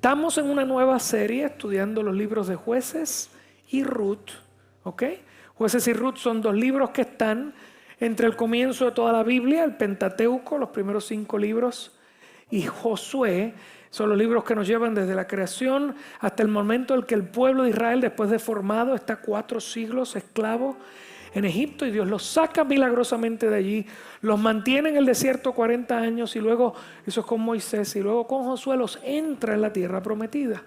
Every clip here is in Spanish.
Estamos en una nueva serie estudiando los libros de Jueces y Ruth, ¿ok? Jueces y Ruth son dos libros que están entre el comienzo de toda la Biblia, el Pentateuco, los primeros 5 libros, y Josué. Son los libros que nos llevan desde la creación hasta el momento en que el pueblo de Israel, después de formado, está 4 siglos esclavo en Egipto y Dios los saca milagrosamente de allí, los mantiene en el desierto 40 años y luego, eso es con Moisés, y luego con Josué los entra en la tierra prometida.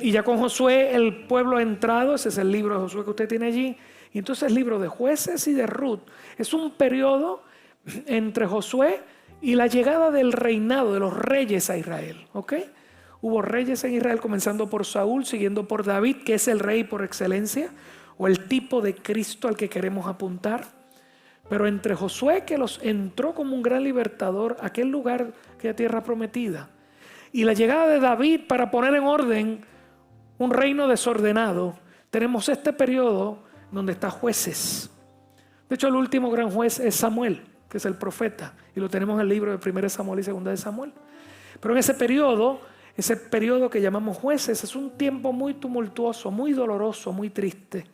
Y ya con Josué el pueblo ha entrado, ese es el libro de Josué que usted tiene allí, y entonces el libro de Jueces y de Ruth es un periodo entre Josué y la llegada del reinado de los reyes a Israel, ¿ok? Hubo reyes en Israel comenzando por Saúl, siguiendo por David, que es el rey por excelencia, o el tipo de Cristo al que queremos apuntar. Pero entre Josué, que los entró como un gran libertador a aquel lugar, aquella tierra prometida, y la llegada de David para poner en orden un reino desordenado, tenemos este periodo donde está Jueces. De hecho, el último gran juez es Samuel, que es el profeta, y lo tenemos en el libro de 1 Samuel y 2 de Samuel. Pero en ese periodo que llamamos Jueces, es un tiempo muy tumultuoso, muy doloroso, muy triste.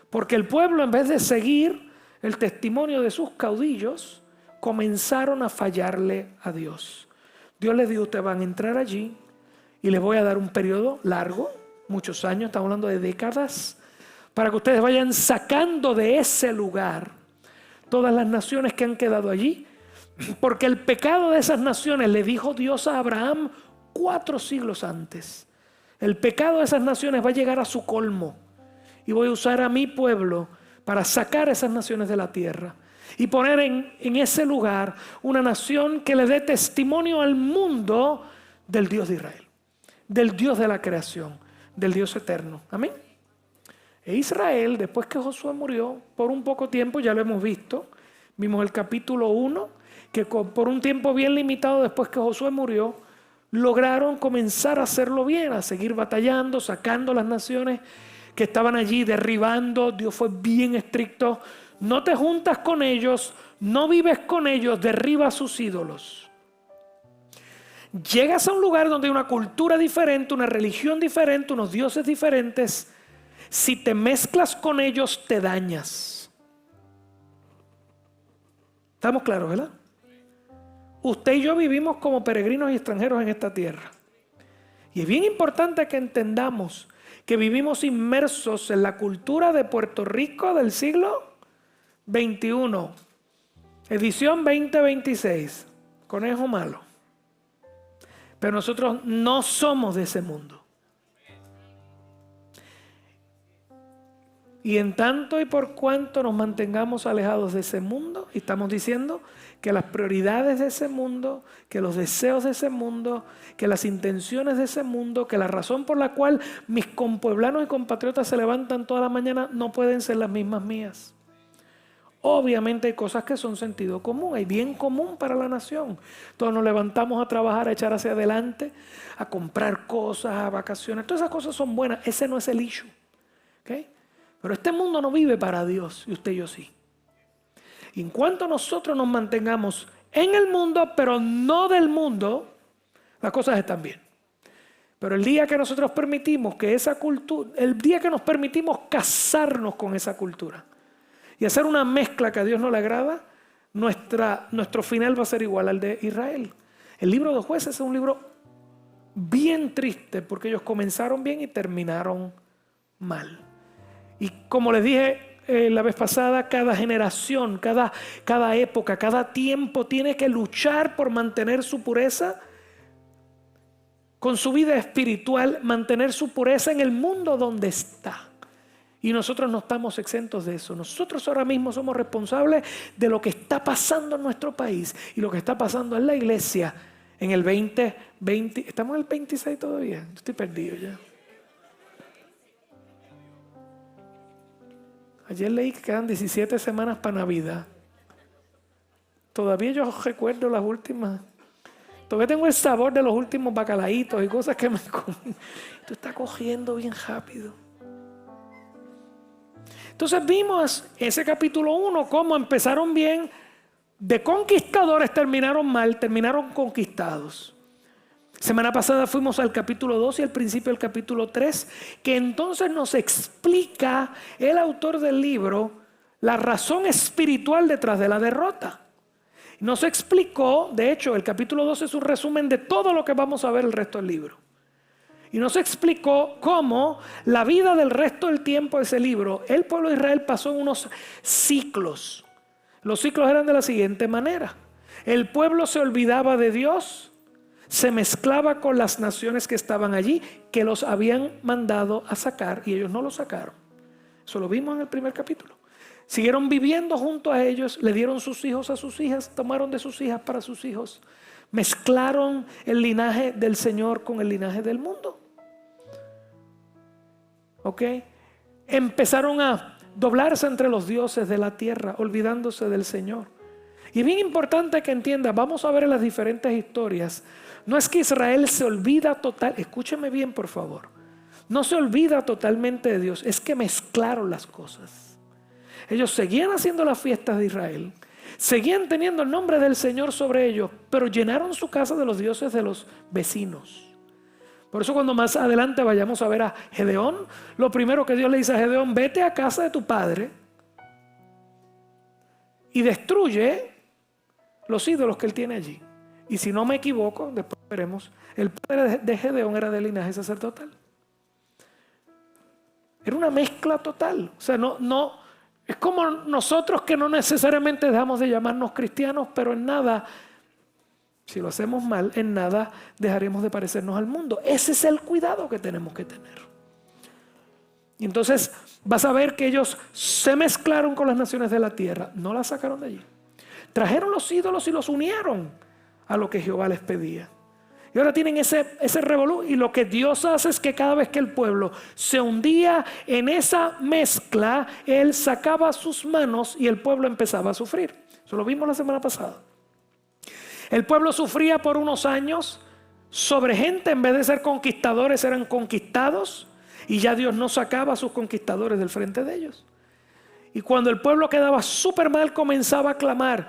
Porque el pueblo, en vez de seguir el testimonio de sus caudillos, comenzaron a fallarle a Dios. Dios les dijo: ustedes van a entrar allí y les voy a dar un periodo largo, muchos años, estamos hablando de décadas, para que ustedes vayan sacando de ese lugar todas las naciones que han quedado allí. Porque el pecado de esas naciones, le dijo Dios a Abraham 4 siglos antes, el pecado de esas naciones va a llegar a su colmo. Y voy a usar a mi pueblo para sacar a esas naciones de la tierra y poner en ese lugar una nación que le dé testimonio al mundo del Dios de Israel, del Dios de la creación, del Dios eterno. Amén. E Israel, después que Josué murió, por un poco tiempo, ya lo hemos visto, vimos el capítulo 1, que por un tiempo bien limitado después que Josué murió, lograron comenzar a hacerlo bien, a seguir batallando, sacando las naciones que estaban allí, derribando. Dios fue bien estricto: no te juntas con ellos, no vives con ellos, derriba sus ídolos. Llegas a un lugar donde hay una cultura diferente, una religión diferente, unos dioses diferentes. Si te mezclas con ellos, te dañas. ¿Estamos claros, verdad? Usted y yo vivimos como peregrinos y extranjeros en esta tierra. Y es bien importante que entendamos que vivimos inmersos en la cultura de Puerto Rico del siglo XXI, edición 2026, conejo malo. Pero nosotros no somos de ese mundo. Y en tanto y por cuanto nos mantengamos alejados de ese mundo, y estamos diciendo que las prioridades de ese mundo, que los deseos de ese mundo, que las intenciones de ese mundo, que la razón por la cual mis compueblanos y compatriotas se levantan toda la mañana no pueden ser las mismas mías. Obviamente hay cosas que son sentido común, hay bien común para la nación. Todos nos levantamos a trabajar, a echar hacia adelante, a comprar cosas, a vacaciones. Todas esas cosas son buenas, ese no es el issue. ¿Okay? Pero este mundo no vive para Dios y usted y yo sí. Y en cuanto nosotros nos mantengamos en el mundo, pero no del mundo, las cosas están bien. Pero el día que nosotros permitimos que esa cultura, el día que nos permitimos casarnos con esa cultura y hacer una mezcla que a Dios no le agrada, nuestro final va a ser igual al de Israel. El libro de Jueces es un libro bien triste porque ellos comenzaron bien y terminaron mal. Y como les dije la vez pasada, cada generación, cada época, cada tiempo tiene que luchar por mantener su pureza con su vida espiritual, mantener su pureza en el mundo donde está. Y nosotros no estamos exentos de eso. Nosotros ahora mismo somos responsables de lo que está pasando en nuestro país y lo que está pasando en la iglesia en el 2020. ¿Estamos en el 26 todavía? Yo estoy perdido ya. Ayer leí que quedan 17 semanas para Navidad. Todavía yo recuerdo las últimas. Todavía tengo el sabor de los últimos bacalaitos y cosas que me comí. Esto está cogiendo bien rápido. Entonces vimos ese capítulo 1, cómo empezaron bien, de conquistadores terminaron mal, terminaron conquistados. Semana pasada fuimos al capítulo 2 y al principio del capítulo 3, que entonces nos explica el autor del libro la razón espiritual detrás de la derrota. Nos explicó, de hecho, el capítulo 2 es un resumen de todo lo que vamos a ver el resto del libro. Y nos explicó cómo la vida del resto del tiempo de ese libro, el pueblo de Israel pasó en unos ciclos. Los ciclos eran de la siguiente manera. El pueblo se olvidaba de Dios, se mezclaba con las naciones que estaban allí, que los habían mandado a sacar y ellos no lo sacaron. Eso lo vimos en el primer capítulo. Siguieron viviendo junto a ellos, le dieron sus hijos a sus hijas, tomaron de sus hijas para sus hijos. Mezclaron el linaje del Señor con el linaje del mundo. ¿Ok? Empezaron a doblarse entre los dioses de la tierra, olvidándose del Señor. Y es bien importante que entienda, vamos a ver en las diferentes historias, no es que Israel se olvida total, escúcheme bien por favor, no se olvida totalmente de Dios, es que mezclaron las cosas. Ellos seguían haciendo las fiestas de Israel, seguían teniendo el nombre del Señor sobre ellos, pero llenaron su casa de los dioses de los vecinos. Por eso cuando más adelante vayamos a ver a Gedeón, lo primero que Dios le dice a Gedeón, vete a casa de tu padre y destruye los ídolos que él tiene allí. Y si no me equivoco, después veremos, el padre de Gedeón era de linaje sacerdotal. Era una mezcla total. O sea, no, es como nosotros que no necesariamente dejamos de llamarnos cristianos, pero en nada, si lo hacemos mal, en nada dejaremos de parecernos al mundo. Ese es el cuidado que tenemos que tener. Y entonces vas a ver que ellos se mezclaron con las naciones de la tierra, no las sacaron de allí. Trajeron los ídolos y los unieron a lo que Jehová les pedía. Y ahora tienen ese revolú. Y lo que Dios hace es que cada vez que el pueblo se hundía en esa mezcla, Él sacaba sus manos y el pueblo empezaba a sufrir. Eso lo vimos la semana pasada. El pueblo sufría por unos años sobre gente, en vez de ser conquistadores, eran conquistados. Y ya Dios no sacaba a sus conquistadores del frente de ellos. Y cuando el pueblo quedaba súper mal, comenzaba a clamar,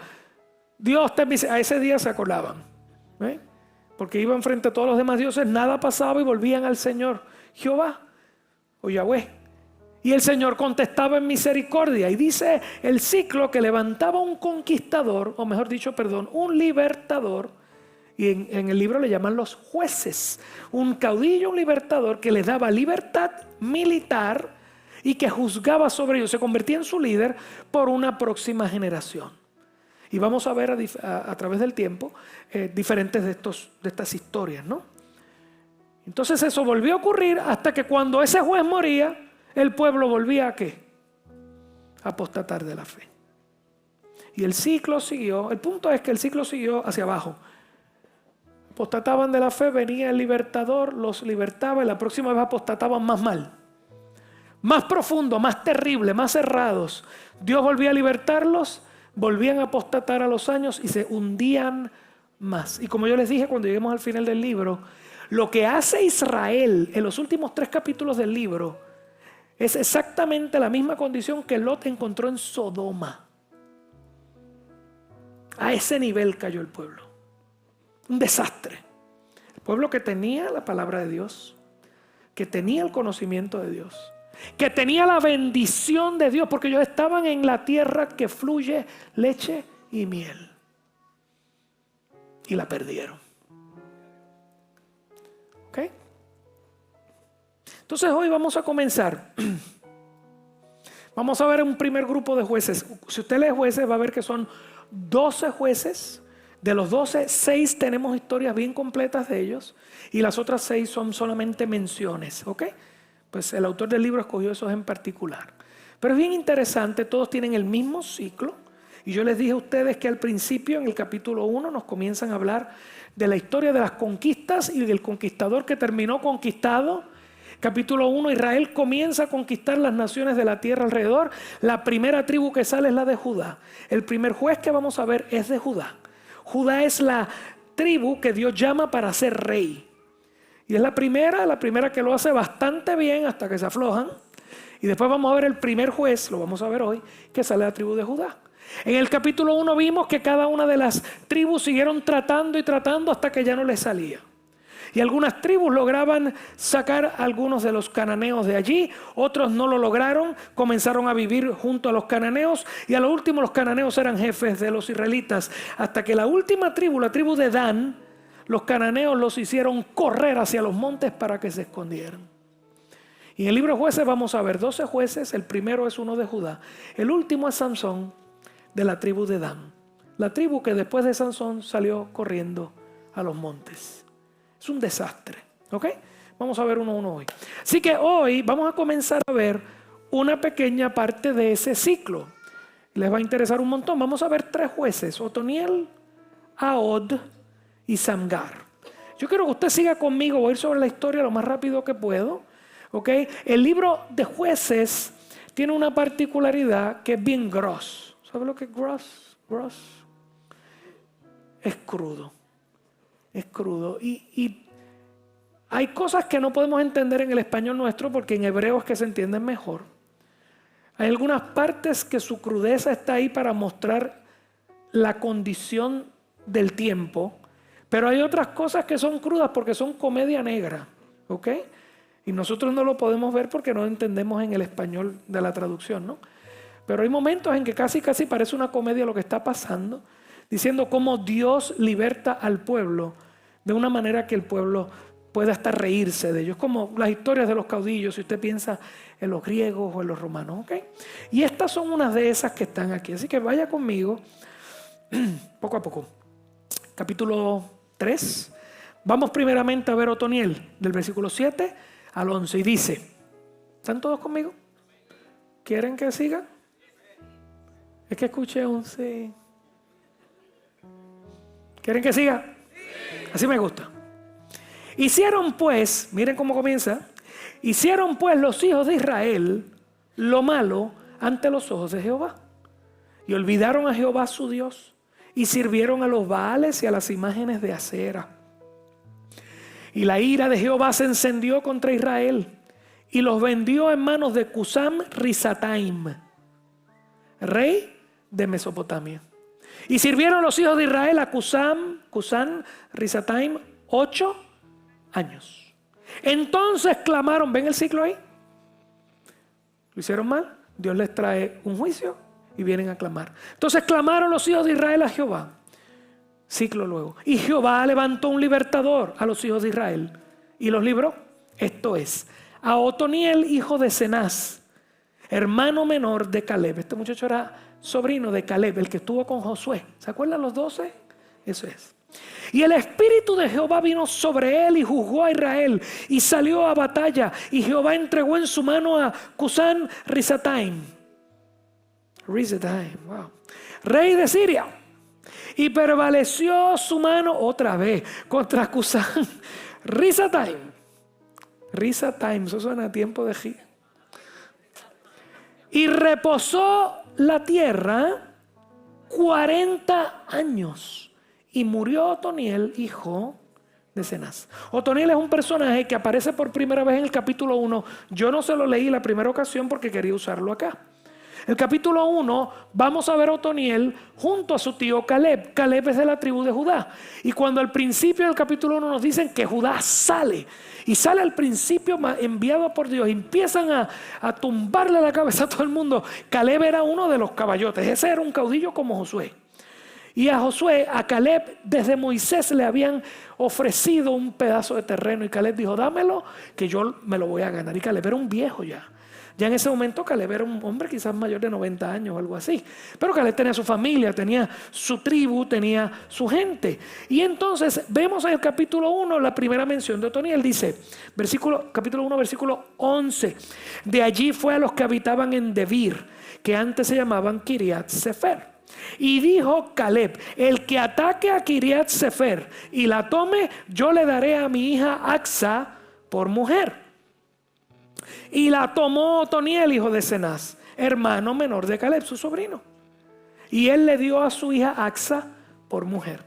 Dios te bendice. A ese día se acordaban, porque iban frente a todos los demás dioses, nada pasaba y volvían al Señor Jehová o Yahweh. Y el Señor contestaba en misericordia. Y dice el ciclo que levantaba un conquistador, o mejor dicho, un libertador. Y en el libro le llaman los jueces. Un caudillo, un libertador que les daba libertad militar y que juzgaba sobre ellos, se convertía en su líder por una próxima generación. Y vamos a ver a través del tiempo diferentes de estas historias, ¿no? Entonces eso volvió a ocurrir hasta que cuando ese juez moría, el pueblo volvía ¿a qué? A apostatar de la fe. Y el ciclo siguió, el punto es que el ciclo siguió hacia abajo. Apostataban de la fe, venía el libertador, los libertaba y la próxima vez apostataban más mal. Más profundo, más terrible, más cerrados. Dios volvía a libertarlos, volvían a apostatar a los años y se hundían más. Y como yo les dije cuando lleguemos al final del libro, lo que hace Israel en los últimos 3 capítulos del libro es exactamente la misma condición que Lot encontró en Sodoma. A ese nivel cayó el pueblo. Un desastre. El pueblo que tenía la palabra de Dios, que tenía el conocimiento de Dios, que tenía la bendición de Dios, porque ellos estaban en la tierra que fluye leche y miel. Y la perdieron. ¿Ok? Entonces hoy vamos a comenzar. Vamos a ver un primer grupo de jueces. Si usted lee jueces va a ver que son 12 jueces. De los 12, 6 tenemos historias bien completas de ellos. Y las otras 6 son solamente menciones. ¿Ok? Pues el autor del libro escogió esos en particular. Pero es bien interesante, todos tienen el mismo ciclo. Y yo les dije a ustedes que al principio, en el capítulo 1, nos comienzan a hablar de la historia de las conquistas y del conquistador que terminó conquistado. Capítulo 1, Israel comienza a conquistar las naciones de la tierra alrededor. La primera tribu que sale es la de Judá. El primer juez que vamos a ver es de Judá. Judá es la tribu que Dios llama para ser rey. Y es la primera que lo hace bastante bien hasta que se aflojan. Y después vamos a ver el primer juez, lo vamos a ver hoy, que sale de la tribu de Judá. En el capítulo 1 vimos que cada una de las tribus siguieron tratando y tratando hasta que ya no les salía. Y algunas tribus lograban sacar a algunos de los cananeos de allí, otros no lo lograron, comenzaron a vivir junto a los cananeos y a lo último los cananeos eran jefes de los israelitas, hasta que la última tribu, la tribu de Dan, los cananeos los hicieron correr hacia los montes para que se escondieran. Y en el libro de Jueces vamos a ver 12 jueces, el primero es uno de Judá, el último es Sansón de la tribu de Dan, la tribu que después de Sansón salió corriendo a los montes. Es un desastre, ¿ok? Vamos a ver uno a uno hoy. Así que hoy vamos a comenzar a ver una pequeña parte de ese ciclo. Les va a interesar un montón. Vamos a ver 3 jueces, Otoniel, Ahod y Samgar. Yo quiero que usted siga conmigo, voy a ir sobre la historia lo más rápido que puedo, ¿ok? El libro de Jueces tiene una particularidad que es bien gross. ¿Sabe lo que es gross? Gross. Es crudo. Es crudo. Y hay cosas que no podemos entender en el español nuestro porque en hebreo es que se entienden mejor. Hay algunas partes que su crudeza está ahí para mostrar la condición del tiempo, pero hay otras cosas que son crudas porque son comedia negra, ¿ok? Y nosotros no lo podemos ver porque no entendemos en el español de la traducción, ¿no? Pero hay momentos en que casi parece una comedia lo que está pasando, diciendo cómo Dios liberta al pueblo de una manera que el pueblo pueda hasta reírse de ellos, como las historias de los caudillos, si usted piensa en los griegos o en los romanos, ¿ok? Y estas son unas de esas que están aquí, así que vaya conmigo poco a poco. Capítulo 3, vamos primeramente a ver Otoniel, del versículo 7 al 11, y dice, ¿están todos conmigo? ¿Quieren que siga? Es que escuché un sí. ¿Quieren que siga? Así me gusta. Hicieron pues, miren cómo comienza, hicieron pues los hijos de Israel lo malo ante los ojos de Jehová. Y olvidaron a Jehová su Dios y sirvieron a los Baales y a las imágenes de acera. Y la ira de Jehová se encendió contra Israel y los vendió en manos de Cusán Risataim, rey de Mesopotamia. Y sirvieron los hijos de Israel a Cusán Risataim 8 años. Entonces clamaron, ¿ven el ciclo ahí? Lo hicieron mal, Dios les trae un juicio y vienen a clamar. Entonces clamaron los hijos de Israel a Jehová. Ciclo luego. Y Jehová levantó un libertador a los hijos de Israel y los libró. Esto es, a Otoniel, hijo de Cenaz, hermano menor de Caleb. Este muchacho era sobrino de Caleb, el que estuvo con Josué. ¿Se acuerdan los 12? Eso es. Y el espíritu de Jehová vino sobre él y juzgó a Israel y salió a batalla. Y Jehová entregó en su mano a Cusán Risataim, wow, rey de Siria. Y prevaleció su mano otra vez contra Cusán Risataim. Risataim, eso suena a tiempo de G. Y reposó la tierra 40 años. Y murió Otoniel, hijo de Cenaz. Otoniel es un personaje que aparece por primera vez en el capítulo 1. Yo no se lo leí la primera ocasión porque quería usarlo acá. El capítulo 1 vamos a ver a Otoniel junto a su tío Caleb. Caleb es de la tribu de Judá. Y cuando al principio del capítulo 1 nos dicen que Judá sale, y sale al principio enviado por Dios, y empiezan a tumbarle la cabeza a todo el mundo. Caleb era uno de los caballotes, ese era un caudillo como Josué. Y a Caleb desde Moisés le habían ofrecido un pedazo de terreno y Caleb dijo, dámelo que yo me lo voy a ganar. Y Caleb era un viejo ya. Ya en ese momento Caleb era un hombre quizás mayor de 90 años o algo así. Pero Caleb tenía su familia, tenía su tribu, tenía su gente. Y entonces vemos en el capítulo 1 la primera mención de Otoniel. Dice, capítulo 1, versículo 11. De allí fue a los que habitaban en Debir, que antes se llamaban Kiriat Sefer. Y dijo Caleb, el que ataque a Kiriat Sefer y la tome, yo le daré a mi hija Axa por mujer. Y la tomó Otoniel, hijo de Cenaz, hermano menor de Caleb, su sobrino. Y él le dio a su hija Axa por mujer.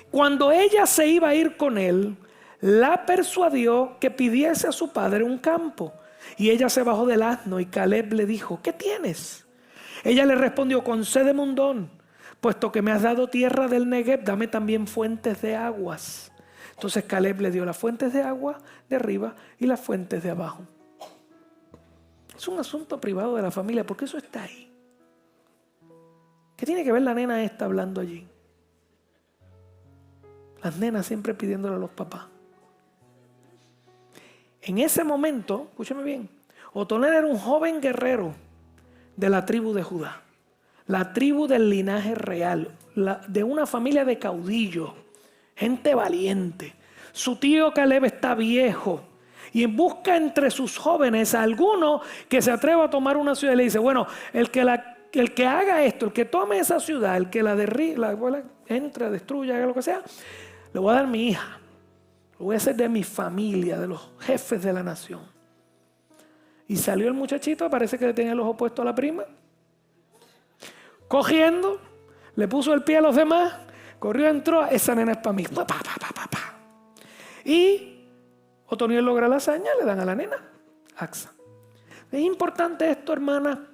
Cuando ella se iba a ir con él, la persuadió que pidiese a su padre un campo. Y ella se bajó del asno y Caleb le dijo, ¿qué tienes? Ella le respondió, concédeme un don, puesto que me has dado tierra del Negev, dame también fuentes de aguas. Entonces Caleb le dio las fuentes de agua de arriba y las fuentes de abajo. Es un asunto privado de la familia, porque eso está ahí. ¿Qué tiene que ver la nena esta hablando allí? Las nenas siempre pidiéndole a los papás. En ese momento, escúchame bien, Otoniel era un joven guerrero de la tribu de Judá, la tribu del linaje real, de una familia de caudillos, gente valiente. Su tío Caleb está viejo y busca entre sus jóvenes a alguno que se atreva a tomar una ciudad y le dice, bueno, el que haga esto, el que tome esa ciudad, el que la derriba, entre, destruya, haga lo que sea, le voy a dar mi hija. Lo voy a hacer de mi familia, de los jefes de la nación. Y salió el muchachito, parece que le tenía el ojo puesto a la prima. Cogiendo, le puso el pie a los demás, corrió, entró, esa nena es para mí. Pa, pa, pa, pa, pa. Y Otoniel logra la hazaña, le dan a la nena, Acsa. Es importante esto, hermana.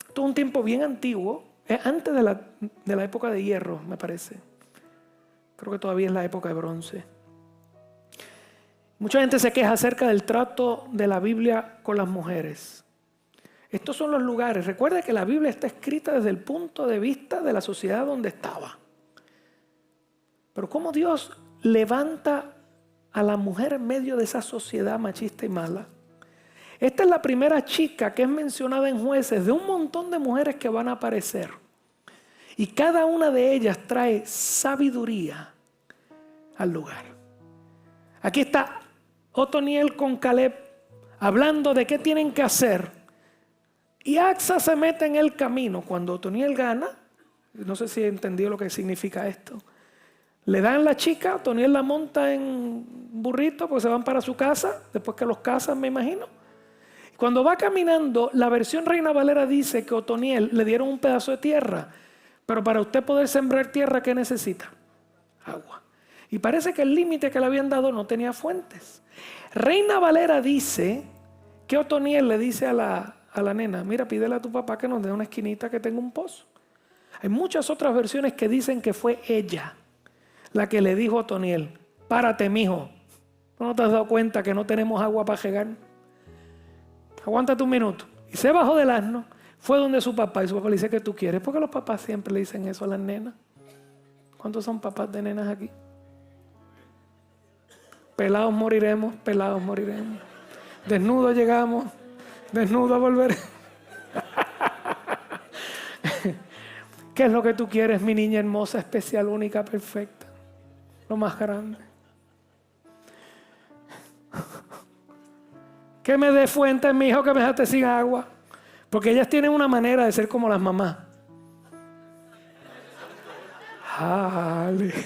Esto es un tiempo bien antiguo, es antes de la época de hierro, me parece. Creo que todavía es la época de bronce. Mucha gente se queja acerca del trato de la Biblia con las mujeres. Estos son los lugares. Recuerda que la Biblia está escrita desde el punto de vista de la sociedad donde estaba. Pero cómo Dios levanta a la mujer en medio de esa sociedad machista y mala. Esta es la primera chica que es mencionada en Jueces de un montón de mujeres que van a aparecer. Y cada una de ellas trae sabiduría al lugar. Aquí está Otoniel con Caleb hablando de qué tienen que hacer. Y Acsa se mete en el camino. Cuando Otoniel gana, no sé si entendió lo que significa esto. Le dan la chica, Otoniel la monta en un burrito porque se van para su casa, después que los casan, me imagino. Cuando va caminando, la versión Reina Valera dice que Otoniel le dieron un pedazo de tierra. Pero para usted poder sembrar tierra, ¿qué necesita? Agua. Y parece que el límite que le habían dado no tenía fuentes. Reina Valera dice que Otoniel le dice a la nena, mira, pídele a tu papá que nos dé una esquinita que tenga un pozo. Hay muchas otras versiones que dicen que fue ella la que le dijo a Otoniel, párate, mijo. ¿No te has dado cuenta que no tenemos agua para regar? Aguántate un minuto. Y se bajó del asno, fue donde su papá, y su papá le dice, ¿qué tú quieres? Porque los papás siempre le dicen eso a las nenas. ¿Cuántos son papás de nenas aquí? Pelados moriremos, pelados moriremos. Desnudos llegamos, desnudos volveremos. ¿Qué es lo que tú quieres, mi niña hermosa, especial, única, perfecta? Lo más grande. Que me dé fuente, mi hijo, que me dejaste sin agua. Porque ellas tienen una manera de ser como las mamás. Aleluya.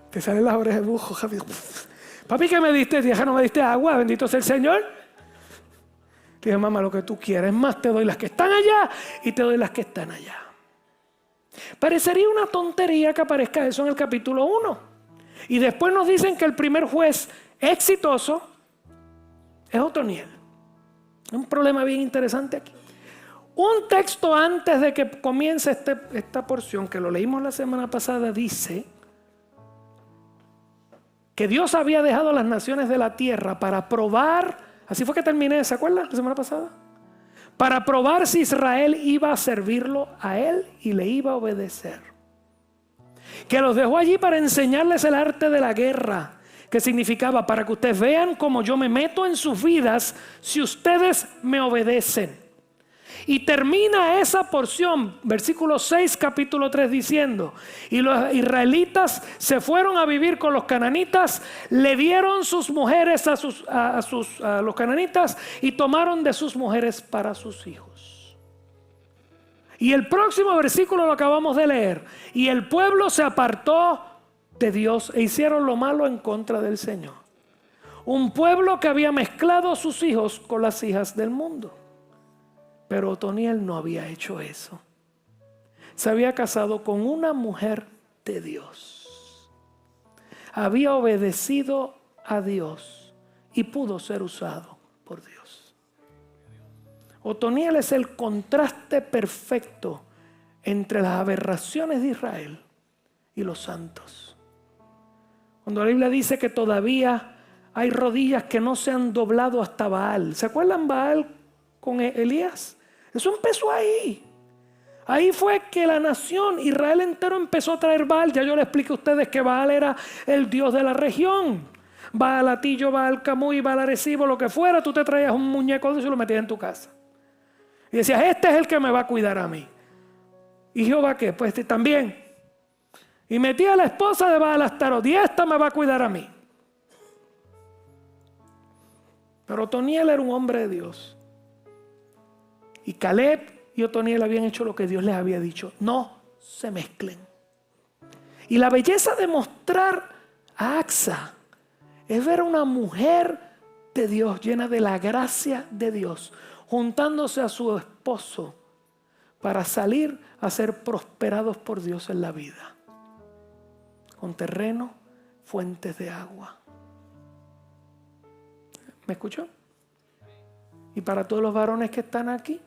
Te salen las orejas de bujo, Javier. Papi, ¿qué me diste? Dije, no me diste agua, bendito sea el Señor. Dije, mamá, lo que tú quieras. Es más, te doy las que están allá y te doy las que están allá. Parecería una tontería que aparezca eso en el capítulo 1. Y después nos dicen que el primer juez exitoso es Otoniel. Un problema bien interesante aquí. Un texto antes de que comience esta porción, que lo leímos la semana pasada, dice que Dios había dejado las naciones de la tierra para probar, así fue que terminé, ¿se acuerdan la semana pasada? Para probar si Israel iba a servirlo a él y le iba a obedecer. Que los dejó allí para enseñarles el arte de la guerra, que significaba para que ustedes vean cómo yo me meto en sus vidas si ustedes me obedecen. Y termina esa porción, versículo 6, capítulo 3, diciendo, y los israelitas se fueron a vivir con los cananitas, le dieron sus mujeres a los cananitas y tomaron de sus mujeres para sus hijos. Y el próximo versículo lo acabamos de leer. Y el pueblo se apartó de Dios e hicieron lo malo en contra del Señor. Un pueblo que había mezclado a sus hijos con las hijas del mundo. Pero Otoniel no había hecho eso. Se había casado con una mujer de Dios. Había obedecido a Dios y pudo ser usado por Dios. Otoniel es el contraste perfecto entre las aberraciones de Israel y los santos. Cuando la Biblia dice que todavía hay rodillas que no se han doblado hasta Baal. ¿Se acuerdan Baal con Elías? Eso empezó ahí. Ahí fue que la nación, Israel entero, empezó a traer Baal. Ya yo le expliqué a ustedes que Baal era el dios de la región. Baal Atillo, Baal Camuy, Baal Arecibo, lo que fuera. Tú te traías un muñeco de eso y lo metías en tu casa. Y decías, este es el que me va a cuidar a mí. ¿Y Jehová qué? Pues también. Y metía a la esposa de Baal Astarot, y esta me va a cuidar a mí. Pero Otoniel era un hombre de Dios. Y Caleb y Otoniel habían hecho lo que Dios les había dicho. No se mezclen. Y la belleza de mostrar a Acsa es ver a una mujer de Dios llena de la gracia de Dios, juntándose a su esposo para salir a ser prosperados por Dios en la vida. Con terreno, fuentes de agua. ¿Me escuchó? Y para todos los varones que están aquí,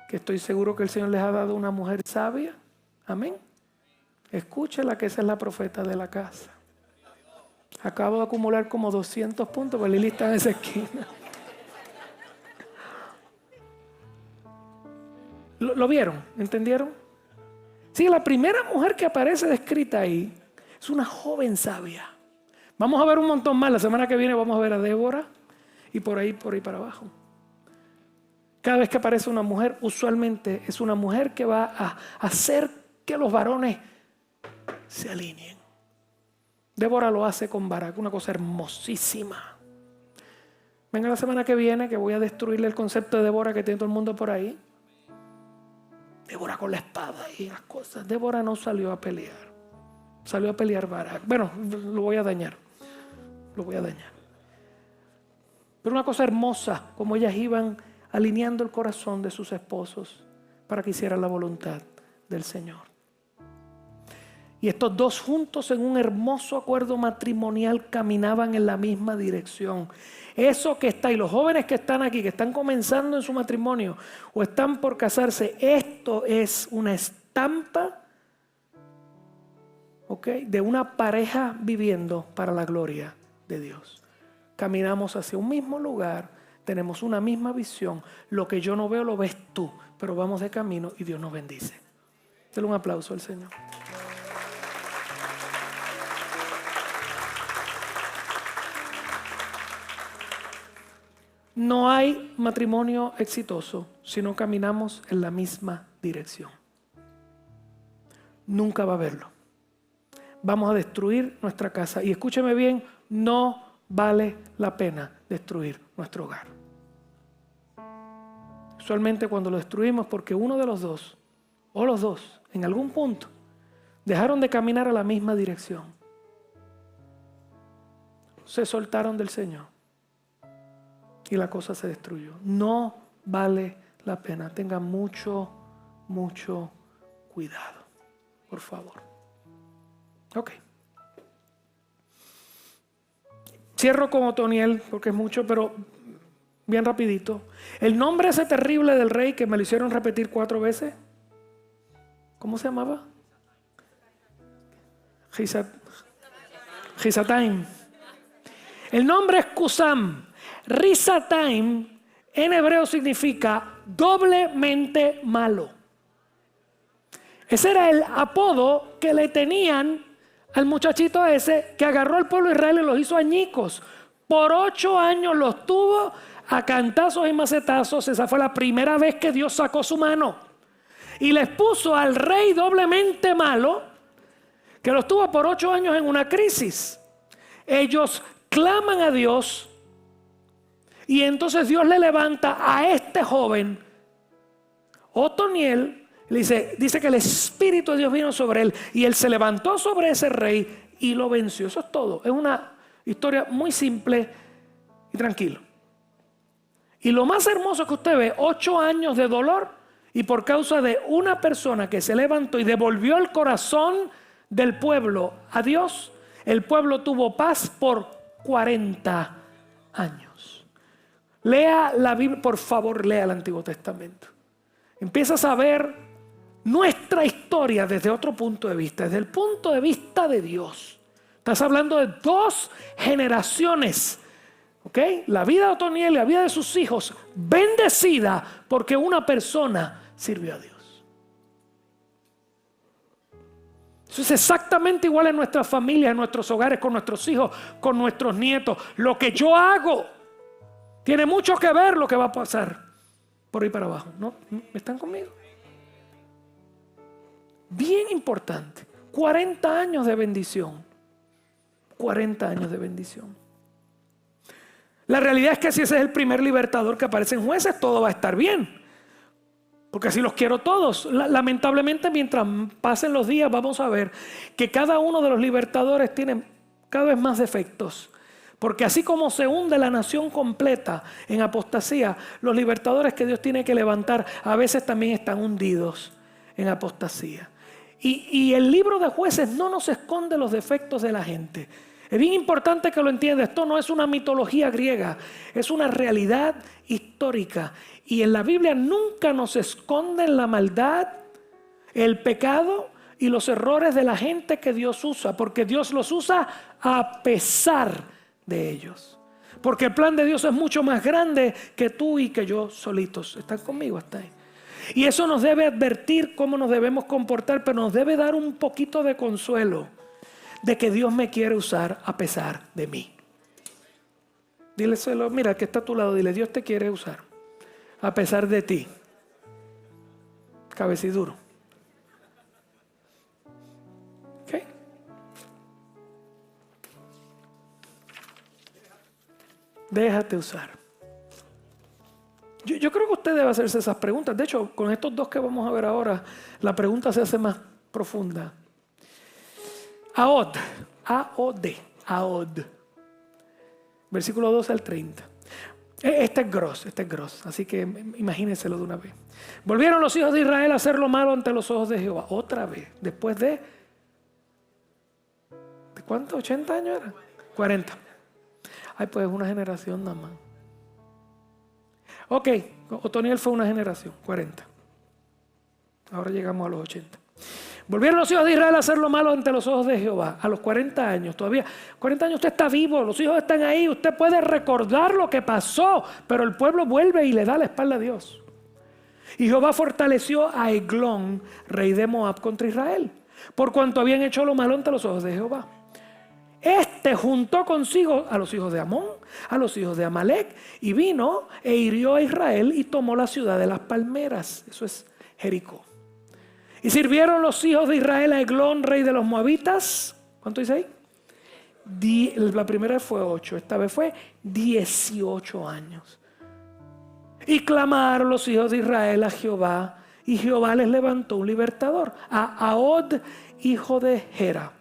que estoy seguro que el Señor les ha dado una mujer sabia. Amén. Escúchela, que esa es la profeta de la casa. Acabo de acumular como 200 puntos, porque Lili está en esa esquina. ¿Lo vieron? ¿Entendieron? Sí, la primera mujer que aparece descrita ahí es una joven sabia. Vamos a ver un montón más. La semana que viene vamos a ver a Débora y por ahí para abajo. Cada vez que aparece una mujer, usualmente es una mujer que va a hacer que los varones se alineen. Débora lo hace con Barak, una cosa hermosísima. Venga la semana que viene que voy a destruirle el concepto de Débora que tiene todo el mundo por ahí. Débora con la espada y las cosas. Débora no salió a pelear. Salió a pelear Barak. Bueno, lo voy a dañar. Pero una cosa hermosa, como ellas iban alineando el corazón de sus esposos para que hicieran la voluntad del Señor. Y estos dos juntos en un hermoso acuerdo matrimonial caminaban en la misma dirección. Eso que está, y los jóvenes que están aquí, que están comenzando en su matrimonio o están por casarse, esto es una estampa, ¿ok?, de una pareja viviendo para la gloria de Dios. Caminamos hacia un mismo lugar, tenemos una misma visión. Lo que yo no veo lo ves tú, pero vamos de camino y Dios nos bendice. Dale un aplauso al Señor. No hay matrimonio exitoso si no caminamos en la misma dirección. Nunca va a haberlo. Vamos a destruir nuestra casa. Y escúcheme bien, no vale la pena destruir nuestro hogar. Usualmente cuando lo destruimos porque uno de los dos, o los dos, en algún punto, dejaron de caminar a la misma dirección. Se soltaron del Señor. Y la cosa se destruyó. No vale la pena. Tengan mucho cuidado. Por favor. Ok. Cierro con Otoniel porque es mucho, pero bien rapidito. El nombre ese terrible del rey que me lo hicieron repetir 4 veces. ¿Cómo se llamaba? Risataim. El nombre es Cusam. Risataim en hebreo significa doblemente malo. Ese era el apodo que le tenían al muchachito ese que agarró al pueblo de Israel y los hizo añicos. Por 8 años los tuvo a cantazos y macetazos. Esa fue la primera vez que Dios sacó su mano. Y les puso al rey doblemente malo, que los tuvo por 8 años en una crisis. Ellos claman a Dios. Y entonces Dios le levanta a este joven, Otoniel, dice que el Espíritu de Dios vino sobre él y él se levantó sobre ese rey y lo venció. Eso es todo. Es una historia muy simple y tranquila. Y lo más hermoso es que usted ve 8 años de dolor y por causa de una persona que se levantó y devolvió el corazón del pueblo a Dios, el pueblo tuvo paz por 40 años. Lea la Biblia, por favor, lea el Antiguo Testamento. Empiezas a ver nuestra historia desde otro punto de vista, desde el punto de vista de Dios. Estás hablando de 2 generaciones, ¿ok? La vida de Otoniel y la vida de sus hijos, bendecida porque una persona sirvió a Dios. Eso es exactamente igual en nuestras familias, en nuestros hogares, con nuestros hijos, con nuestros nietos. Lo que yo hago tiene mucho que ver lo que va a pasar por ahí para abajo. ¿No? ¿Están conmigo? Bien importante. 40 años de bendición. 40 años de bendición. La realidad es que si ese es el primer libertador que aparece en Jueces, todo va a estar bien. Porque así los quiero todos. Lamentablemente, mientras pasen los días, vamos a ver que cada uno de los libertadores tiene cada vez más defectos. Porque así como se hunde la nación completa en apostasía, los libertadores que Dios tiene que levantar a veces también están hundidos en apostasía. Y el libro de Jueces no nos esconde los defectos de la gente. Es bien importante que lo entiendas. Esto no es una mitología griega, es una realidad histórica. Y en la Biblia nunca nos esconden la maldad, el pecado y los errores de la gente que Dios usa, porque Dios los usa a pesar de ellos. Porque el plan de Dios es mucho más grande que tú y que yo solitos. ¿Están conmigo hasta ahí? Y eso nos debe advertir cómo nos debemos comportar, pero nos debe dar un poquito de consuelo de que Dios me quiere usar a pesar de mí. Díleselo, mira, que está a tu lado, dile, Dios te quiere usar a pesar de ti. Cabeciduro. ¿Ok? Déjate usar. Yo creo que usted debe hacerse esas preguntas. De hecho, con estos 2 que vamos a ver ahora, la pregunta se hace más profunda. Ahod, Ahod, versículo 12 al 30. Este es gross, así que imagínenselo de una vez. Volvieron los hijos de Israel a hacer lo malo ante los ojos de Jehová. Otra vez, después de ¿cuánto? ¿80 años era? 40. Ay, pues una generación nada más. Ok, Otoniel fue una generación, 40. Ahora llegamos a los 80. Volvieron los hijos de Israel a hacer lo malo ante los ojos de Jehová. A los 40 años, todavía 40 años usted está vivo, los hijos están ahí, usted puede recordar lo que pasó, pero el pueblo vuelve y le da la espalda a Dios. Y Jehová fortaleció a Eglón, rey de Moab, contra Israel, por cuanto habían hecho lo malo ante los ojos de Jehová. Este juntó consigo a los hijos de Amón, a los hijos de Amalek, y vino e hirió a Israel y tomó la ciudad de las palmeras. Eso es Jericó. Y sirvieron los hijos de Israel a Eglón, rey de los moabitas. ¿Cuánto dice ahí? La primera fue 8, esta vez fue 18 años. Y clamaron los hijos de Israel a Jehová, y Jehová les levantó un libertador, a Ahod, hijo de Gera,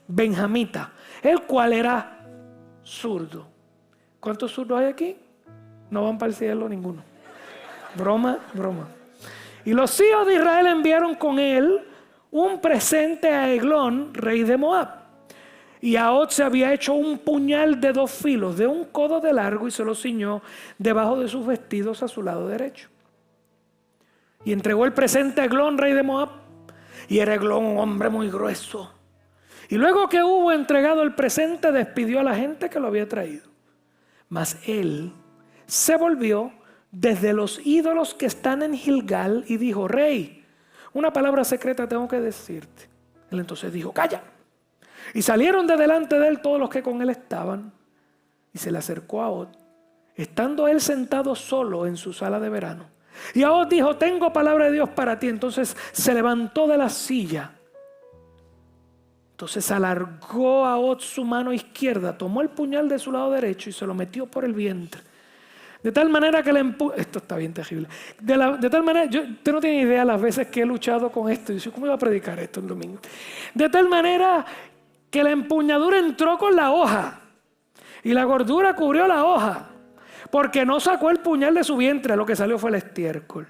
benjamita, el cual era zurdo. ¿Cuántos zurdos hay aquí? No van para el cielo ninguno. Broma. Y los hijos de Israel enviaron con él un presente a Eglón, rey de Moab. Y Ahod se había hecho un puñal de 2 filos, de 1 codo de largo, y se lo ciñó debajo de sus vestidos a su lado derecho. Y entregó el presente a Eglón, rey de Moab. Y era Eglón un hombre muy grueso. Y luego que hubo entregado el presente, despidió a la gente que lo había traído. Mas él se volvió desde los ídolos que están en Gilgal y dijo: Rey, una palabra secreta tengo que decirte. Él entonces dijo: Calla. Y salieron de delante de él todos los que con él estaban. Y se le acercó a Ahod, estando él sentado solo en su sala de verano. Y Ahod dijo: Tengo palabra de Dios para ti. Entonces se levantó de la silla. Entonces alargó Ahod su mano izquierda, tomó el puñal de su lado derecho y se lo metió por el vientre. De tal manera que esto está bien terrible. De tal manera, usted no tiene idea las veces que he luchado con esto. Y dice: ¿cómo iba a predicar esto el domingo? De tal manera que la empuñadura entró con la hoja y la gordura cubrió la hoja, porque no sacó el puñal de su vientre, lo que salió fue el estiércol.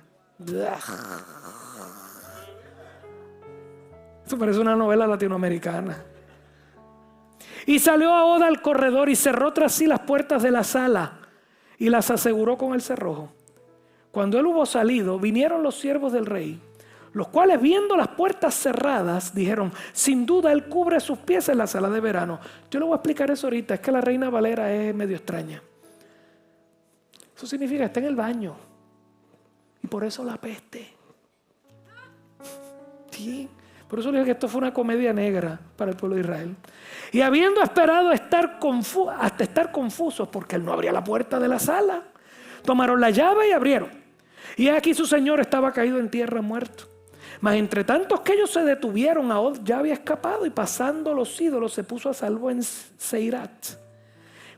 Esto parece una novela latinoamericana. Y salió Ahod al corredor y cerró tras sí las puertas de la sala y las aseguró con el cerrojo. Cuando él hubo salido, vinieron los siervos del rey, los cuales, viendo las puertas cerradas, dijeron: sin duda él cubre sus pies en la sala de verano. Yo le voy a explicar eso ahorita. Es que la Reina Valera es medio extraña. Eso significa que está en el baño y por eso la peste. Sí. Por eso le dije que esto fue una comedia negra para el pueblo de Israel. Y habiendo esperado hasta estar confusos, porque él no abría la puerta de la sala, tomaron la llave y abrieron. Y aquí su señor estaba caído en tierra muerto. Mas entre tantos que ellos se detuvieron, Ahod ya había escapado y pasando los ídolos se puso a salvo en Seirat.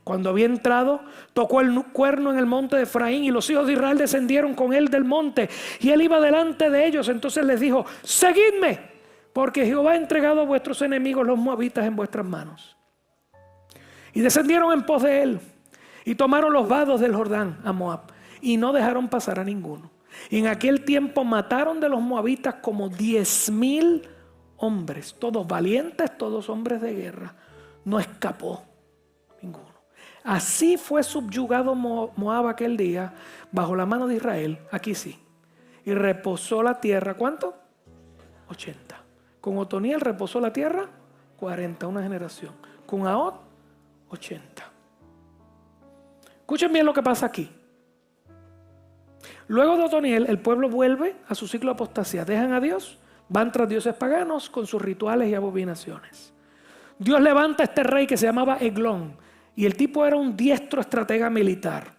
Cuando había entrado, tocó el cuerno en el monte de Efraín y los hijos de Israel descendieron con él del monte y él iba delante de ellos. Entonces les dijo: seguidme, porque Jehová ha entregado a vuestros enemigos los moabitas en vuestras manos. Y descendieron en pos de él y tomaron los vados del Jordán a Moab y no dejaron pasar a ninguno. Y en aquel tiempo mataron de los moabitas como 10,000 hombres, todos valientes, todos hombres de guerra. No escapó ninguno. Así fue subyugado Moab aquel día bajo la mano de Israel. Aquí sí. Y reposó la tierra, ¿cuánto? 80. Con Otoniel reposó la tierra 40, una generación. Con Ahod 80. Escuchen bien lo que pasa aquí. Luego de Otoniel, el pueblo vuelve a su ciclo de apostasía. Dejan a Dios, van tras dioses paganos con sus rituales y abominaciones. Dios levanta a este rey que se llamaba Eglón. Y el tipo era un diestro estratega militar.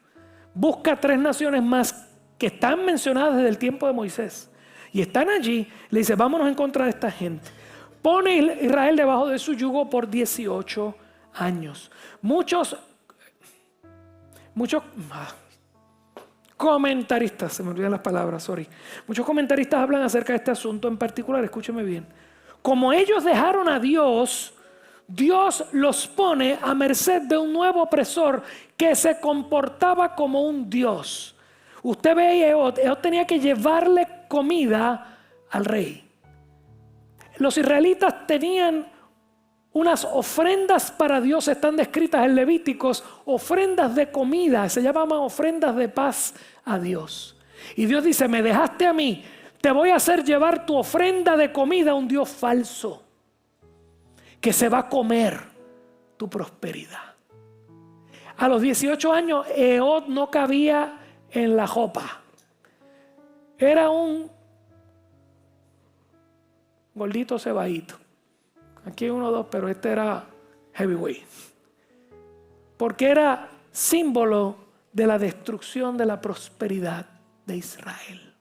Busca 3 naciones más que están mencionadas desde el tiempo de Moisés. Y están allí. Le dice: vámonos en contra de esta gente. Pone a Israel debajo de su yugo por 18 años. Muchos comentaristas, se me olvidan las palabras, sorry. Muchos comentaristas hablan acerca de este asunto en particular. Escúcheme bien. Como ellos dejaron a Dios, Dios los pone a merced de un nuevo opresor que se comportaba como un Dios. Usted ve, Ehud tenía que llevarle comida al rey. Los israelitas tenían unas ofrendas para Dios, están descritas en Levíticos, ofrendas de comida, se llamaban ofrendas de paz a Dios. Y Dios dice: me dejaste a mí, te voy a hacer llevar tu ofrenda de comida a un Dios falso que se va a comer tu prosperidad. A los 18 años, Ehud no cabía en la jopa. Era un gordito cebadito. Aquí hay 1 o 2, pero este era heavyweight. Porque era símbolo de la destrucción de la prosperidad de Israel.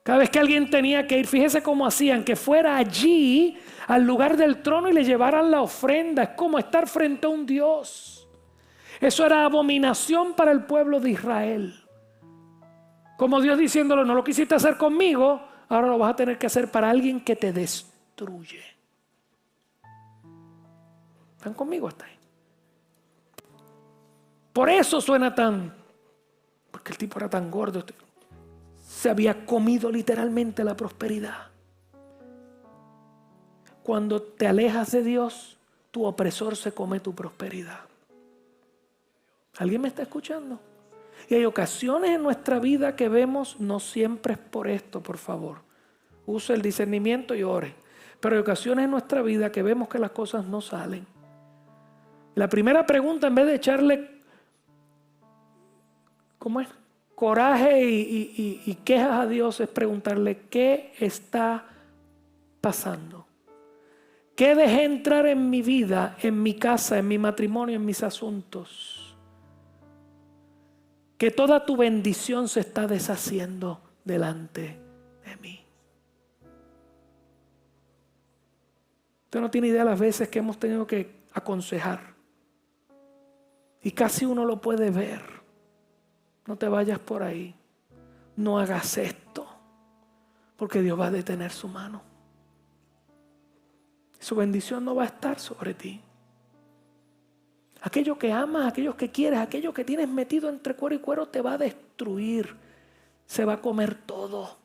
Cada vez que alguien tenía que ir, fíjese cómo hacían, que fuera allí al lugar del trono y le llevaran la ofrenda. Es como estar frente a un Dios. Eso era abominación para el pueblo de Israel. Como Dios diciéndolo: no lo quisiste hacer conmigo, ahora lo vas a tener que hacer para alguien que te destruye. ¿Están conmigo hasta ahí? Por eso suena tan... porque el tipo era tan gordo. Se había comido literalmente la prosperidad. Cuando te alejas de Dios, tu opresor se come tu prosperidad. ¿Alguien me está escuchando? Y hay ocasiones en nuestra vida que vemos, no siempre es por esto, por favor. Use el discernimiento y ore. Pero hay ocasiones en nuestra vida que vemos que las cosas no salen. La primera pregunta, en vez de echarle, ¿cómo es?, coraje y quejas a Dios, es preguntarle: ¿qué está pasando? ¿Qué dejé entrar en mi vida, en mi casa, en mi matrimonio, en mis asuntos? Que toda tu bendición se está deshaciendo delante de mí. Usted no tiene idea las veces que hemos tenido que aconsejar. Y casi uno lo puede ver. No te vayas por ahí. No hagas esto. Porque Dios va a detener su mano. Su bendición no va a estar sobre ti. Aquello que amas, aquellos que quieres, aquello que tienes metido entre cuero y cuero te va a destruir. Se va a comer todo.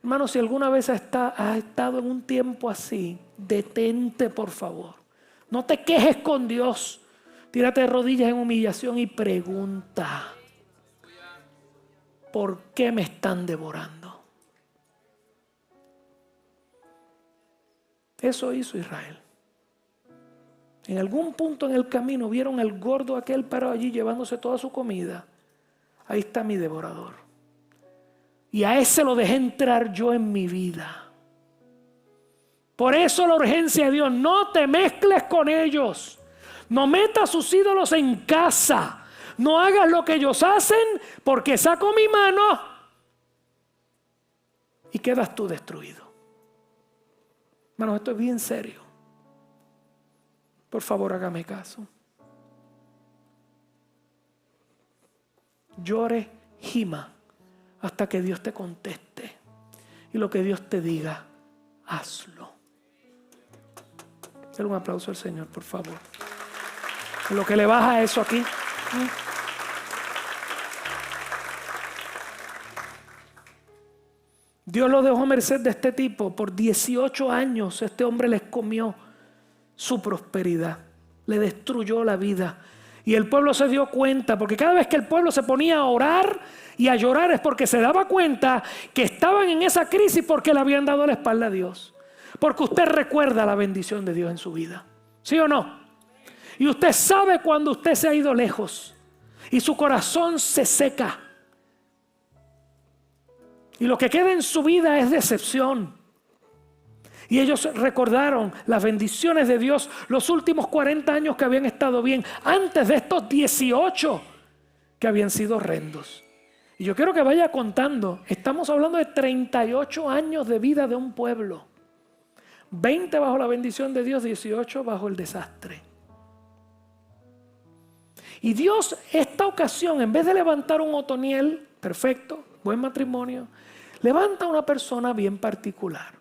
Hermano, si alguna vez has estado en un tiempo así, detente por favor. No te quejes con Dios. Tírate de rodillas en humillación y pregunta: ¿por qué me están devorando? Eso hizo Israel. En algún punto en el camino vieron al gordo aquel parado allí llevándose toda su comida. Ahí está mi devorador. Y a ese lo dejé entrar yo en mi vida. Por eso la urgencia de Dios: no te mezcles con ellos. No metas sus ídolos en casa. No hagas lo que ellos hacen, porque saco mi mano y quedas tú destruido. Hermanos, esto es bien serio. Por favor, hágame caso. Llore, gima, hasta que Dios te conteste. Y lo que Dios te diga, hazlo. Dale un aplauso al Señor, por favor. En lo que le baja eso aquí. Dios lo dejó a merced de este tipo. Por 18 años este hombre les comió su prosperidad. Le destruyó la vida. Y el pueblo se dio cuenta, porque cada vez que el pueblo se ponía a orar y a llorar es porque se daba cuenta que estaban en esa crisis porque le habían dado la espalda a Dios. Porque usted recuerda la bendición de Dios en su vida. ¿Sí o no? Y usted sabe cuando usted se ha ido lejos y su corazón se seca. Y lo que queda en su vida es decepción. Y ellos recordaron las bendiciones de Dios los últimos 40 años que habían estado bien, antes de estos 18 que habían sido horrendos. Y yo quiero que vaya contando, estamos hablando de 38 años de vida de un pueblo. 20 bajo la bendición de Dios, 18 bajo el desastre. Y Dios, esta ocasión, en vez de levantar un Otoniel, perfecto, buen matrimonio, levanta a una persona bien particular.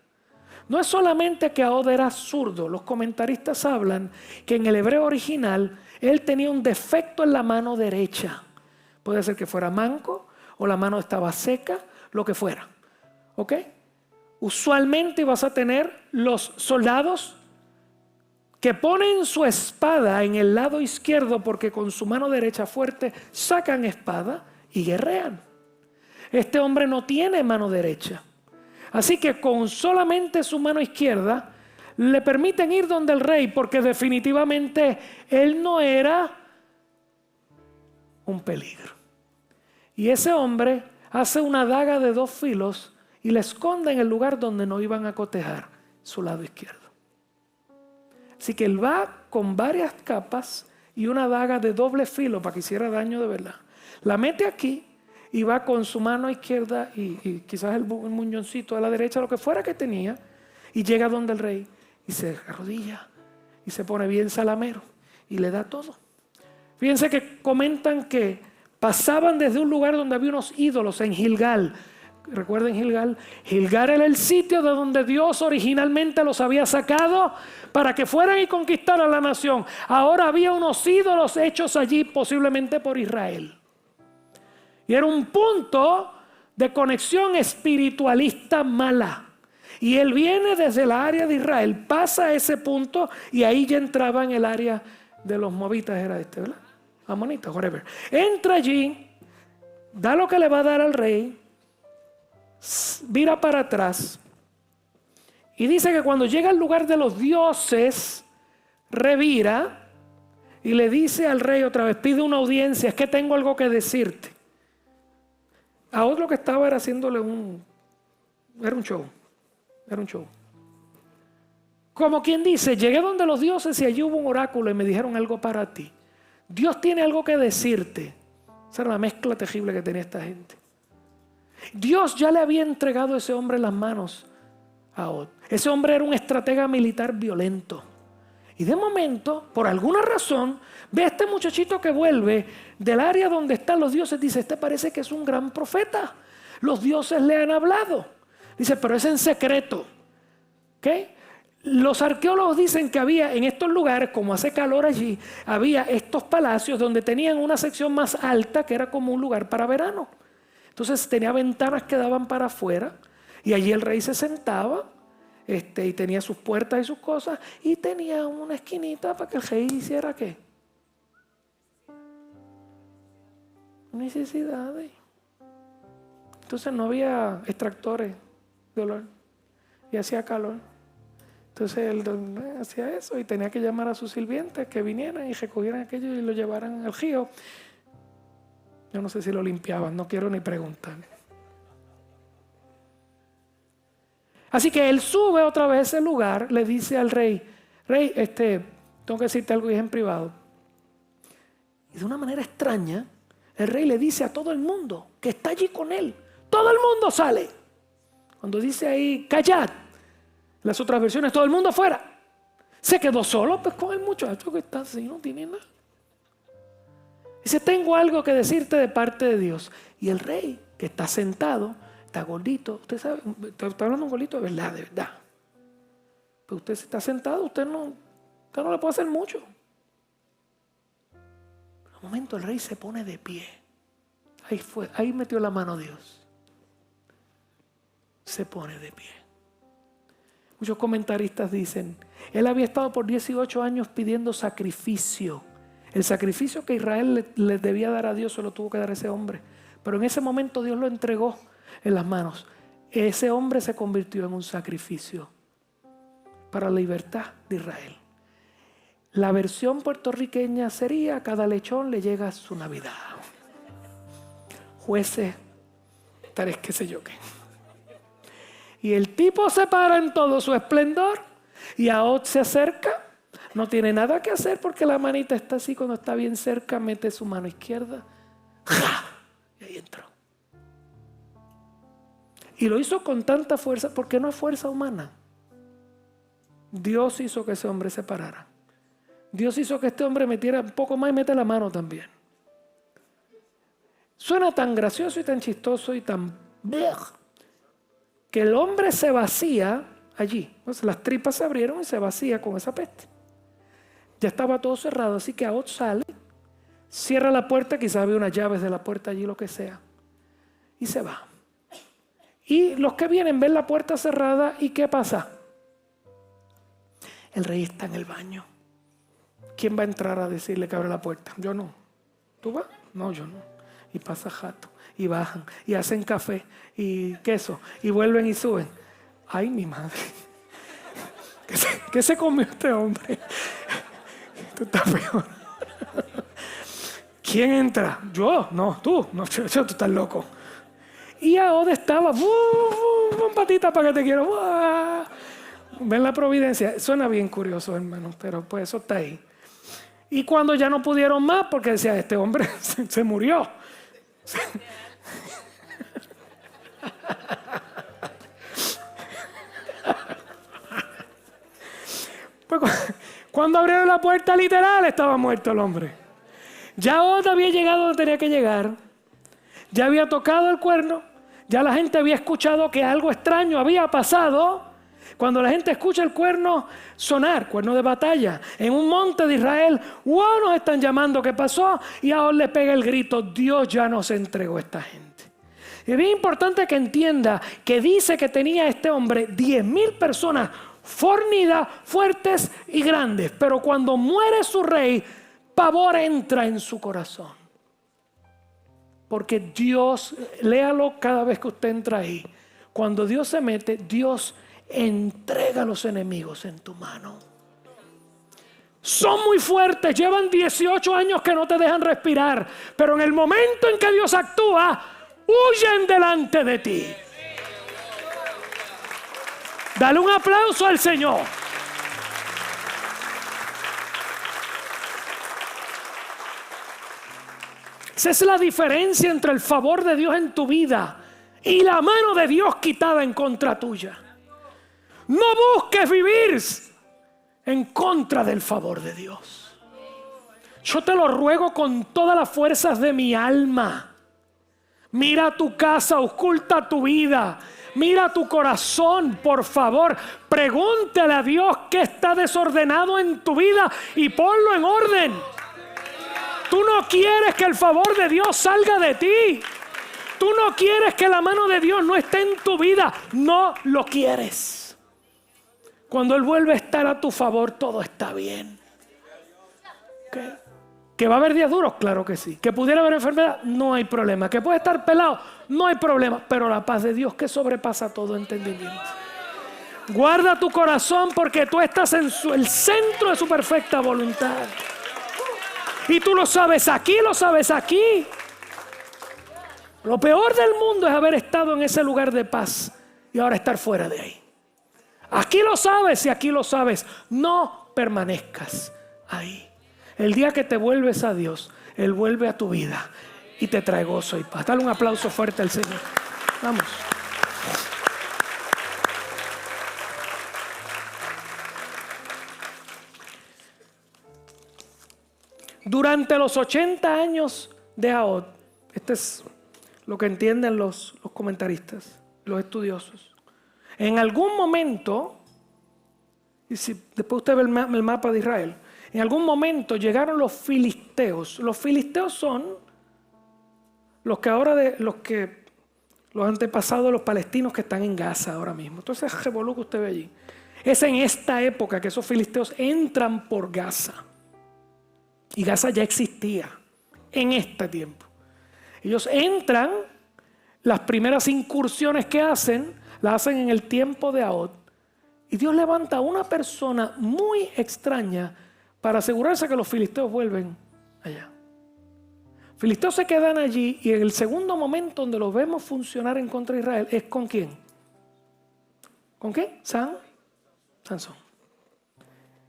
No es solamente que Ahod era zurdo. Los comentaristas hablan que en el hebreo original él tenía un defecto en la mano derecha. Puede ser que fuera manco o la mano estaba seca, lo que fuera. ¿Ok? Usualmente vas a tener los soldados que ponen su espada en el lado izquierdo porque con su mano derecha fuerte sacan espada y guerrean. Este hombre no tiene mano derecha. Así que con solamente su mano izquierda le permiten ir donde el rey, porque definitivamente él no era un peligro. Y ese hombre hace una daga de 2 filos y la esconde en el lugar donde no iban a cotejar, su lado izquierdo. Así que él va con varias capas y una daga de doble filo para que hiciera daño de verdad. La mete aquí y va con su mano izquierda y quizás el muñoncito a la derecha, lo que fuera que tenía, y llega donde el rey y se arrodilla y se pone bien salamero y le da todo. Fíjense que comentan que pasaban desde un lugar donde había unos ídolos en Gilgal. Recuerden Gilgal. Gilgal era el sitio de donde Dios originalmente los había sacado para que fueran y conquistaran la nación. Ahora había unos ídolos hechos allí posiblemente por Israel. Y era un punto de conexión espiritualista mala. Y él viene desde el área de Israel, pasa a ese punto y ahí ya entraba en el área de los moabitas, era ¿verdad? Amonitas, whatever. Entra allí, da lo que le va a dar al rey, vira para atrás y dice que cuando llega al lugar de los dioses, revira y le dice al rey otra vez, pide una audiencia, es que tengo algo que decirte. A otro que estaba era haciéndole era un show. Como quien dice, llegué donde los dioses y allí hubo un oráculo y me dijeron algo para ti. Dios tiene algo que decirte. Esa era la mezcla terrible que tenía esta gente. Dios ya le había entregado a ese hombre en las manos a Od. Ese hombre era un estratega militar violento. Y de momento, por alguna razón, ve a este muchachito que vuelve del área donde están los dioses. Dice, este parece que es un gran profeta. Los dioses le han hablado. Dice, pero es en secreto. ¿Okay? Los arqueólogos dicen que había en estos lugares, como hace calor allí, había estos palacios donde tenían una sección más alta que era como un lugar para verano. Entonces tenía ventanas que daban para afuera. Y allí el rey se sentaba y tenía sus puertas y sus cosas, y tenía una esquinita para que el rey hiciera ¿qué? Necesidades. Entonces no había extractores de olor y hacía calor. Entonces él hacía eso y tenía que llamar a sus sirvientes que vinieran y recogieran aquello y lo llevaran al río. Yo no sé si lo limpiaban, no quiero ni preguntar. Así que él sube otra vez a ese lugar, le dice al rey, rey, tengo que decirte algo y es en privado. Y de una manera extraña, el rey le dice a todo el mundo que está allí con él. Todo el mundo sale. Cuando dice ahí, callad, las otras versiones, todo el mundo fuera. Se quedó solo pues con el muchacho que está así, no tiene nada. Dice, tengo algo que decirte de parte de Dios. Y el rey, que está sentado, está gordito. Usted sabe, está hablando de un gordito de verdad, de verdad. Pero usted si está sentado, usted no le puede hacer mucho. Pero un momento el rey se pone de pie. Ahí metió la mano Dios. Se pone de pie. Muchos comentaristas dicen, él había estado por 18 años pidiendo sacrificio. El sacrificio que Israel le debía dar a Dios se lo tuvo que dar ese hombre. Pero en ese momento Dios lo entregó en las manos. Ese hombre se convirtió en un sacrificio para la libertad de Israel. La versión puertorriqueña sería, a cada lechón le llega su Navidad. Jueces, tales qué sé yo qué. Y el tipo se para en todo su esplendor y Ahod se acerca. No tiene nada que hacer porque la manita está así. Cuando está bien cerca, mete su mano izquierda. ¡Ja! Y ahí entró. Y lo hizo con tanta fuerza porque no es fuerza humana. Dios hizo que ese hombre se parara. Dios hizo que este hombre metiera un poco más y mete la mano también. Suena tan gracioso y tan chistoso y tan... que el hombre se vacía allí. Entonces, las tripas se abrieron y se vacía con esa peste. Ya estaba todo cerrado, así que Ahod sale, cierra la puerta, quizás había unas llaves de la puerta allí, lo que sea, y se va. Y los que vienen ven la puerta cerrada y ¿qué pasa? El rey está en el baño. ¿Quién va a entrar a decirle que abre la puerta? Yo no. ¿Tú vas? No, yo no. Y pasa jato. Y bajan, y hacen café, y queso, y vuelven y suben. ¡Ay, mi madre! ¿Qué se comió este hombre? Esto está peor. ¿Quién entra? ¿Yo? No, tú. No, tú estás loco. Y Ahod estaba, con patita para que te quiero. Ven la providencia. Suena bien curioso, hermano, pero pues eso está ahí. Y cuando ya no pudieron más, porque decía, este hombre se murió. Pues cuando abrieron la puerta, literal, estaba muerto el hombre. Ya Ahod había llegado donde tenía que llegar. Ya había tocado el cuerno. Ya la gente había escuchado que algo extraño había pasado. Cuando la gente escucha el cuerno sonar, cuerno de batalla, en un monte de Israel, ¡wow! Nos están llamando, ¿qué pasó? Y Ahod le pega el grito, Dios ya nos entregó a esta gente. Es bien importante que entienda que dice que tenía este hombre 10,000 personas fornidas, fuertes y grandes. Pero cuando muere su rey, pavor entra en su corazón. Porque Dios, léalo cada vez que usted entra ahí. Cuando Dios se mete, Dios entrega a los enemigos en tu mano. Son muy fuertes, llevan 18 años que no te dejan respirar. Pero en el momento en que Dios actúa, huyen delante de ti. Dale un aplauso al Señor. Esa es la diferencia entre el favor de Dios en tu vida y la mano de Dios quitada en contra tuya. No busques vivir en contra del favor de Dios. Yo te lo ruego con todas las fuerzas de mi alma. Mira tu casa, oculta tu vida. Mira tu corazón, por favor. Pregúntale a Dios qué está desordenado en tu vida y ponlo en orden. Tú no quieres que el favor de Dios salga de ti. Tú no quieres que la mano de Dios no esté en tu vida. No lo quieres. Cuando Él vuelve a estar a tu favor, todo está bien. ¿Okay? ¿Que va a haber días duros? Claro que sí. ¿Que pudiera haber enfermedad? No hay problema. ¿Que puede estar pelado? No hay problema. Pero la paz de Dios que sobrepasa todo entendimiento. Guarda tu corazón porque tú estás en el centro de su perfecta voluntad. Y tú lo sabes aquí, lo sabes aquí. Lo peor del mundo es haber estado en ese lugar de paz y ahora estar fuera de ahí. Aquí lo sabes y aquí lo sabes. No permanezcas ahí. El día que te vuelves a Dios, Él vuelve a tu vida y te trae gozo y paz. Dale un aplauso fuerte al Señor. Vamos. Durante los 80 años de Ahod, este es lo que entienden los comentaristas, los estudiosos. En algún momento, y si después usted ve el mapa de Israel, en algún momento llegaron los filisteos. Los filisteos son los antepasados de los palestinos que están en Gaza ahora mismo. Entonces, ese revolú que usted ve allí. Es en esta época que esos filisteos entran por Gaza. Y Gaza ya existía en este tiempo. Ellos entran, las primeras incursiones que hacen, las hacen en el tiempo de Ahod. Y Dios levanta a una persona muy extraña para asegurarse que los filisteos vuelven allá. Filisteos se quedan allí y en el segundo momento donde los vemos funcionar en contra de Israel es ¿con quién? ¿Con qué? Sansón.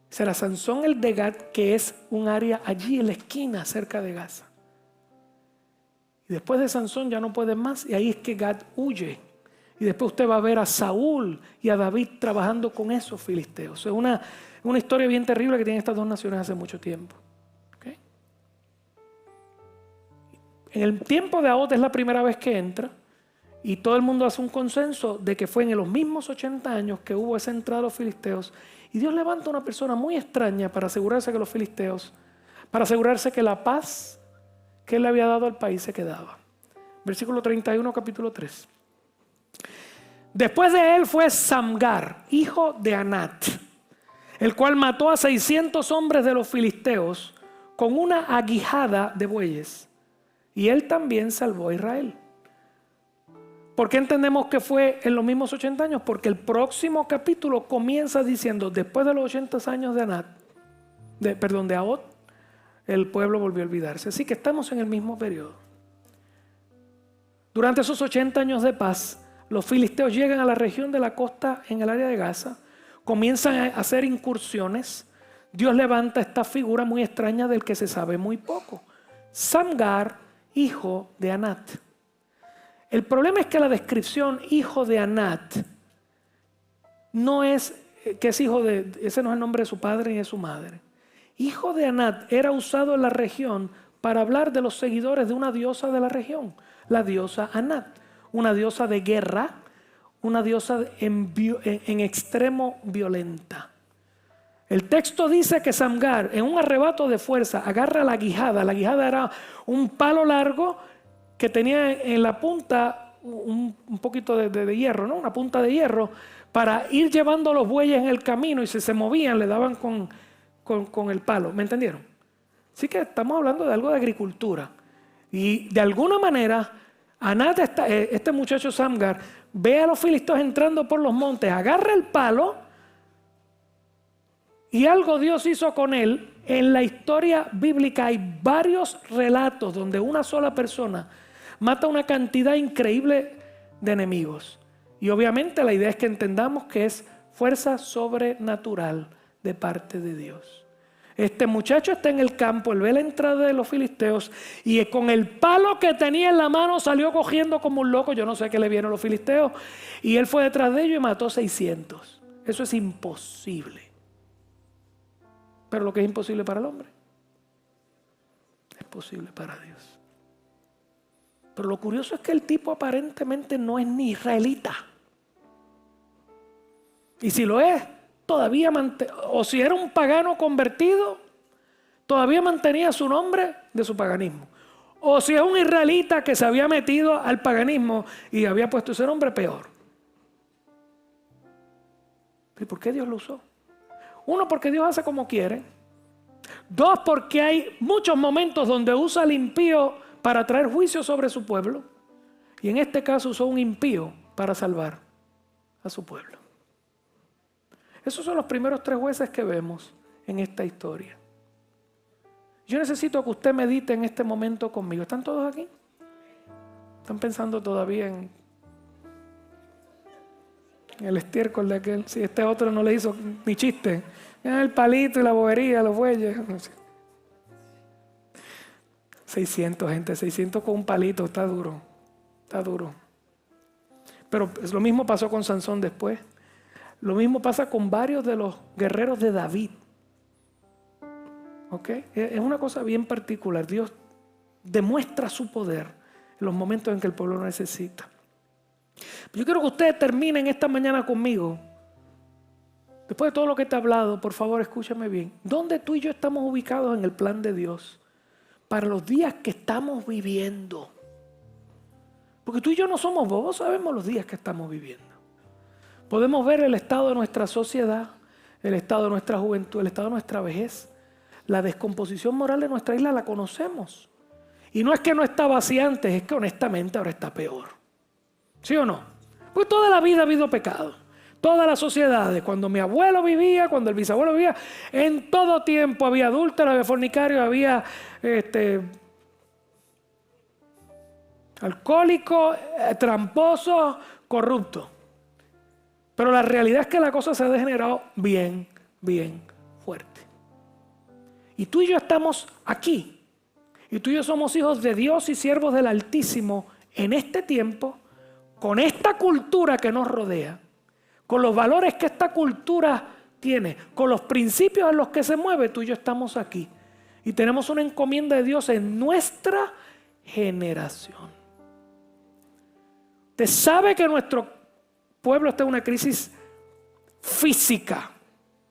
Será Sansón el de Gad, que es un área allí en la esquina cerca de Gaza. Y después de Sansón ya no pueden más y ahí es que Gad huye. Y después usted va a ver a Saúl y a David trabajando con esos filisteos. Es una historia bien terrible que tienen estas dos naciones hace mucho tiempo. ¿Okay? En el tiempo de Ahod es la primera vez que entra y todo el mundo hace un consenso de que fue en los mismos 80 años que hubo esa entrada de los filisteos. Y Dios levanta a una persona muy extraña para asegurarse que los filisteos, para asegurarse que la paz que Él le había dado al país se quedaba. Versículo 31, capítulo 3. Después de él fue Samgar, hijo de Anat, el cual mató a 600 hombres de los filisteos con una aguijada de bueyes. Y él también salvó a Israel. ¿Por qué entendemos que fue en los mismos 80 años? Porque el próximo capítulo comienza diciendo, después de los 80 años de Ahod, el pueblo volvió a olvidarse. Así que estamos en el mismo periodo. Durante esos 80 años de paz, los filisteos llegan a la región de la costa en el área de Gaza, comienzan a hacer incursiones. Dios levanta esta figura muy extraña del que se sabe muy poco. Samgar, hijo de Anat. El problema es que la descripción hijo de Anat no es que es hijo de, ese no es el nombre de su padre ni de su madre. Hijo de Anat era usado en la región para hablar de los seguidores de una diosa de la región, la diosa Anat, una diosa de guerra, una diosa en extremo violenta. El texto dice que Samgar, en un arrebato de fuerza, agarra la guijada. La guijada era un palo largo que tenía en la punta un poquito de hierro, ¿no? Una punta de hierro, para ir llevando los bueyes en el camino y si se movían le daban con el palo. ¿Me entendieron? Así que estamos hablando de algo de agricultura. Y de alguna manera, Anat, este muchacho Samgar, ve a los filisteos entrando por los montes, agarra el palo y algo Dios hizo con él. En la historia bíblica hay varios relatos donde una sola persona mata una cantidad increíble de enemigos. Y obviamente la idea es que entendamos que es fuerza sobrenatural de parte de Dios. Este muchacho está en el campo, él ve la entrada de los filisteos y con el palo que tenía en la mano salió cogiendo como un loco. Yo no sé qué le vieron los filisteos. Y él fue detrás de ellos y mató 600. Eso es imposible. Pero lo que es imposible para el hombre es posible para Dios. Pero lo curioso es que el tipo aparentemente no es ni israelita. Y si lo es, todavía o si era un pagano convertido, todavía mantenía su nombre de su paganismo. o si es un israelita que se había metido al paganismo y había puesto ese nombre, peor. ¿Y por qué Dios lo usó? Uno, porque Dios hace como quiere. Dos, porque hay muchos momentos donde usa al impío para traer juicio sobre su pueblo. Y en este caso usó un impío para salvar a su pueblo. Esos son los primeros 3 jueces que vemos en esta historia. Yo necesito que usted medite en este momento conmigo. ¿Están todos aquí? ¿Están pensando todavía en el estiércol de aquel? Si este otro no le hizo ni chiste. El palito y la bobería, los bueyes. 600, gente. 600 con un palito. Está duro. Está duro. Pero lo mismo pasó con Sansón después. Lo mismo pasa con varios de los guerreros de David. ¿Ok? Es una cosa bien particular. Dios demuestra su poder en los momentos en que el pueblo lo necesita. Yo quiero que ustedes terminen esta mañana conmigo. Después de todo lo que te he hablado, por favor, escúchame bien. ¿Dónde tú y yo estamos ubicados en el plan de Dios para los días que estamos viviendo? Porque tú y yo no somos bobos, sabemos los días que estamos viviendo. Podemos ver el estado de nuestra sociedad, el estado de nuestra juventud, el estado de nuestra vejez. La descomposición moral de nuestra isla la conocemos. Y no es que no estaba así antes, es que honestamente ahora está peor. ¿Sí o no? Pues toda la vida ha habido pecado. Todas las sociedades, cuando mi abuelo vivía, cuando el bisabuelo vivía, en todo tiempo había adúlteros, había fornicarios, había alcohólicos, tramposos, corruptos. Pero la realidad es que la cosa se ha degenerado bien, bien fuerte. Y tú y yo estamos aquí. Y tú y yo somos hijos de Dios y siervos del Altísimo en este tiempo, con esta cultura que nos rodea, con los valores que esta cultura tiene, con los principios en los que se mueve. Tú y yo estamos aquí. Y tenemos una encomienda de Dios en nuestra generación. Usted sabe que nuestro pueblo está en una crisis física,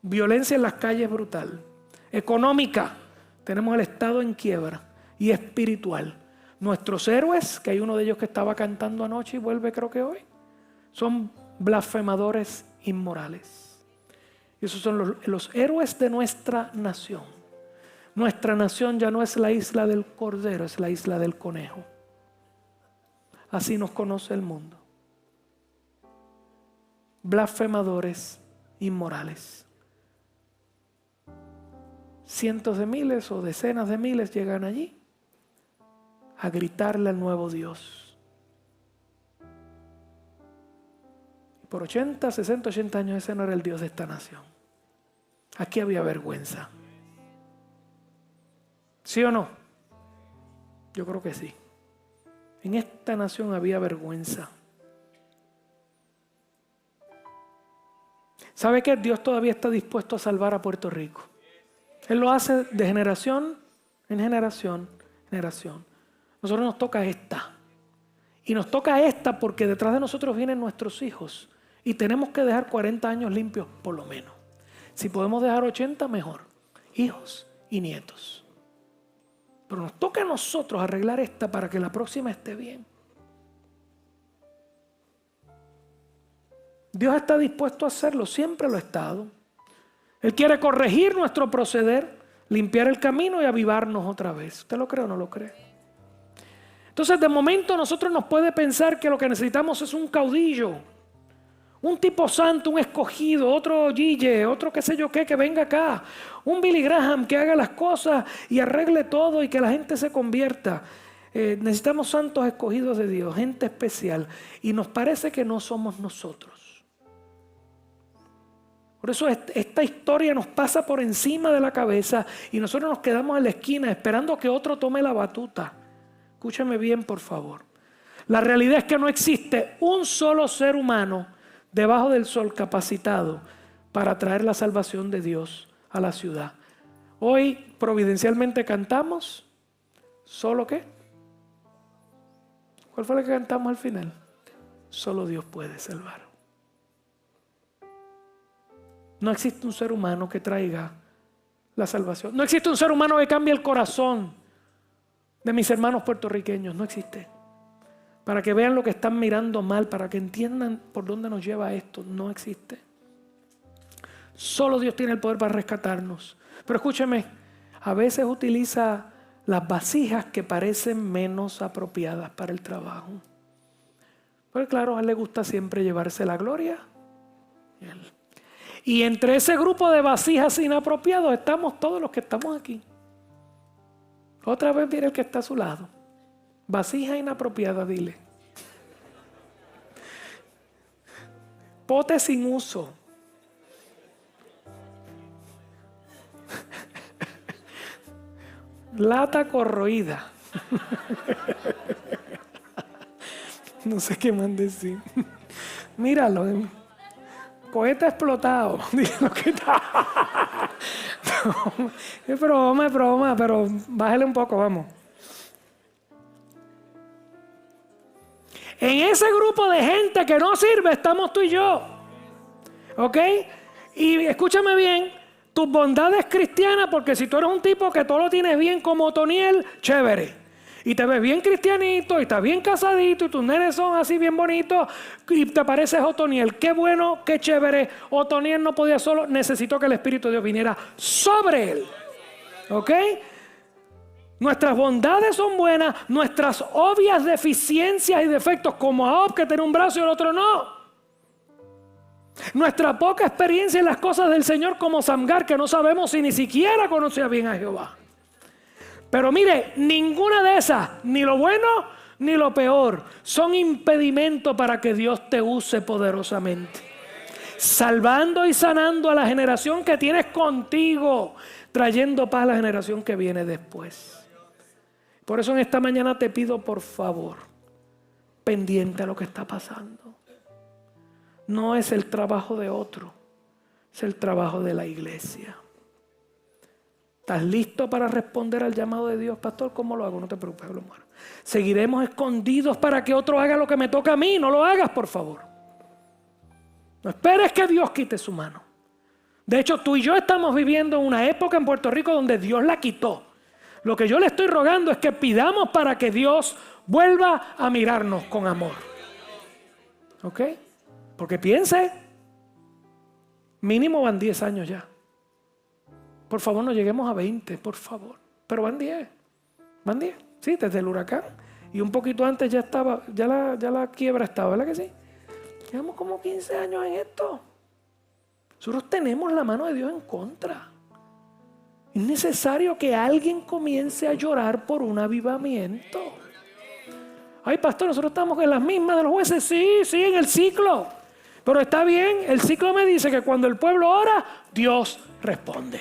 violencia en las calles brutal, económica, tenemos el Estado en quiebra, y espiritual. Nuestros héroes, que hay uno de ellos que estaba cantando anoche y vuelve creo que hoy, son blasfemadores inmorales. Y esos son los héroes de nuestra nación. Nuestra nación ya no es la isla del cordero, es la isla del conejo. Así nos conoce el mundo. Blasfemadores inmorales. Cientos de miles o decenas de miles llegan allí a gritarle al nuevo Dios. Y por 80, 60, 80 años ese no era el Dios de esta nación. Aquí había vergüenza. ¿Sí o no? Yo creo que sí. En esta nación había vergüenza. ¿Sabe qué? Dios todavía está dispuesto a salvar a Puerto Rico. Él lo hace de generación en generación, generación. Nosotros nos toca esta. Y nos toca esta porque detrás de nosotros vienen nuestros hijos. Y tenemos que dejar 40 años limpios por lo menos. Si podemos dejar 80, mejor. Hijos y nietos. Pero nos toca a nosotros arreglar esta para que la próxima esté bien. Dios está dispuesto a hacerlo, siempre lo ha estado. Él quiere corregir nuestro proceder, limpiar el camino y avivarnos otra vez. ¿Usted lo cree o no lo cree? Entonces, de momento nosotros nos puede pensar que lo que necesitamos es un caudillo, un tipo santo, un escogido, otro Gille, otro qué sé yo qué, que venga acá, un Billy Graham que haga las cosas y arregle todo y que la gente se convierta. Necesitamos santos escogidos de Dios, gente especial, y nos parece que no somos nosotros. Por eso esta historia nos pasa por encima de la cabeza y nosotros nos quedamos en la esquina esperando que otro tome la batuta. Escúchame bien, por favor. La realidad es que no existe un solo ser humano debajo del sol capacitado para traer la salvación de Dios a la ciudad. Hoy providencialmente cantamos, ¿solo qué? ¿Cuál fue la que cantamos al final? Solo Dios puede salvar. No existe un ser humano que traiga la salvación. No existe un ser humano que cambie el corazón de mis hermanos puertorriqueños, no existe. Para que vean lo que están mirando mal, para que entiendan por dónde nos lleva esto, no existe. Solo Dios tiene el poder para rescatarnos. Pero escúcheme, a veces utiliza las vasijas que parecen menos apropiadas para el trabajo. Pues claro, a él le gusta siempre llevarse la gloria. Y entre ese grupo de vasijas inapropiadas estamos todos los que estamos aquí. Otra vez mire el que está a su lado. Vasija inapropiada, dile. Pote sin uso. Lata corroída. No sé qué más decir. Míralo. Poeta explotado. No, es broma, pero bájale un poco, vamos. En ese grupo de gente que no sirve estamos tú y yo. ¿Ok? Y escúchame bien, tus bondades cristianas, porque si tú eres un tipo que todo lo tienes bien como Otoniel, chévere. Y te ves bien cristianito, y estás bien casadito, y tus nenes son así bien bonitos, y te pareces Otoniel. Qué bueno, qué chévere. Otoniel no podía solo, necesitó que el Espíritu de Dios viniera sobre él. ¿Ok? Nuestras bondades son buenas, nuestras obvias deficiencias y defectos, como Job, que tiene un brazo y el otro no. Nuestra poca experiencia en las cosas del Señor, como Samgar, que no sabemos si ni siquiera conocía bien a Jehová. Pero mire, ninguna de esas, ni lo bueno ni lo peor, son impedimento para que Dios te use poderosamente. Salvando y sanando a la generación que tienes contigo, trayendo paz a la generación que viene después. Por eso en esta mañana te pido, por favor, pendiente a lo que está pasando. No es el trabajo de otro, es el trabajo de la iglesia. ¿Estás listo para responder al llamado de Dios, pastor? ¿Cómo lo hago? No te preocupes, lo muero. Seguiremos escondidos para que otro haga lo que me toca a mí. No lo hagas, por favor. No esperes que Dios quite su mano. De hecho, tú y yo estamos viviendo una época en Puerto Rico donde Dios la quitó. Lo que yo le estoy rogando es que pidamos para que Dios vuelva a mirarnos con amor. ¿Ok? Porque piense, mínimo van 10 años ya. Por favor, no lleguemos a 20, por favor. Pero van 10. Van 10. Sí, desde el huracán. Y un poquito antes ya estaba, ya la quiebra estaba, ¿verdad que sí? Llevamos como 15 años en esto. Nosotros tenemos la mano de Dios en contra. Es necesario que alguien comience a llorar por un avivamiento. Ay, pastor, nosotros estamos en las mismas de los jueces. Sí, en el ciclo. Pero está bien, el ciclo me dice que cuando el pueblo ora, Dios responde.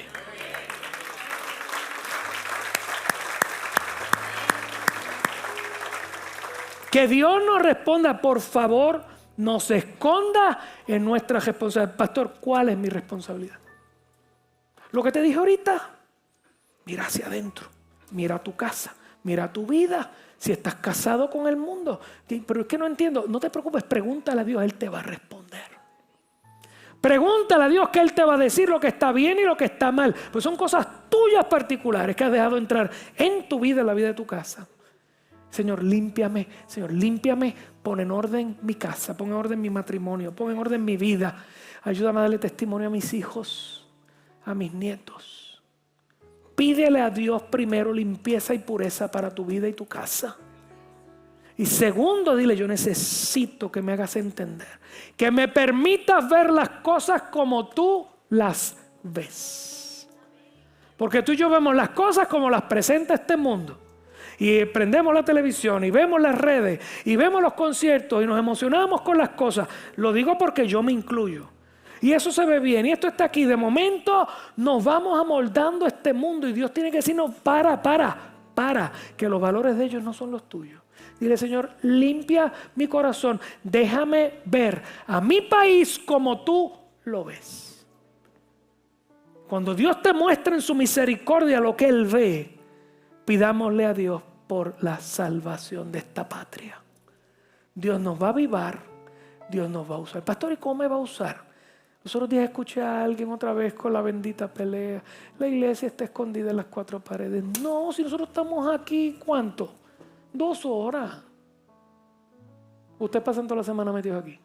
Que Dios nos responda, por favor, no se esconda en nuestra responsabilidad. Pastor, ¿cuál es mi responsabilidad? Lo que te dije ahorita, mira hacia adentro, mira tu casa, mira tu vida. Si estás casado con el mundo, pero es que no entiendo, no te preocupes, pregúntale a Dios, Él te va a responder. Pregúntale a Dios que Él te va a decir lo que está bien y lo que está mal. Pues son cosas tuyas particulares que has dejado entrar en tu vida, en la vida de tu casa. Señor, límpiame, pon en orden mi casa, pon en orden mi matrimonio, pon en orden mi vida. Ayúdame a darle testimonio a mis hijos, a mis nietos. Pídele a Dios primero limpieza y pureza para tu vida y tu casa. Y segundo, dile, yo necesito que me hagas entender, que me permitas ver las cosas como tú las ves. Porque tú y yo vemos las cosas como las presenta este mundo. Y prendemos la televisión y vemos las redes y vemos los conciertos y nos emocionamos con las cosas. Lo digo porque yo me incluyo. Y eso se ve bien y esto está aquí. De momento nos vamos amoldando a este mundo y Dios tiene que decirnos para, que los valores de ellos no son los tuyos. Dile, Señor, limpia mi corazón. Déjame ver a mi país como tú lo ves. Cuando Dios te muestra en su misericordia lo que Él ve, pidámosle a Dios por la salvación de esta patria. Dios nos va a avivar, Dios nos va a usar. Pastor, ¿y cómo me va a usar? Los otros días escuché a alguien otra vez con la bendita pelea. La iglesia está escondida en las cuatro paredes. No, si nosotros estamos aquí, ¿cuánto? 2 horas. Usted pasa toda la semana metido aquí.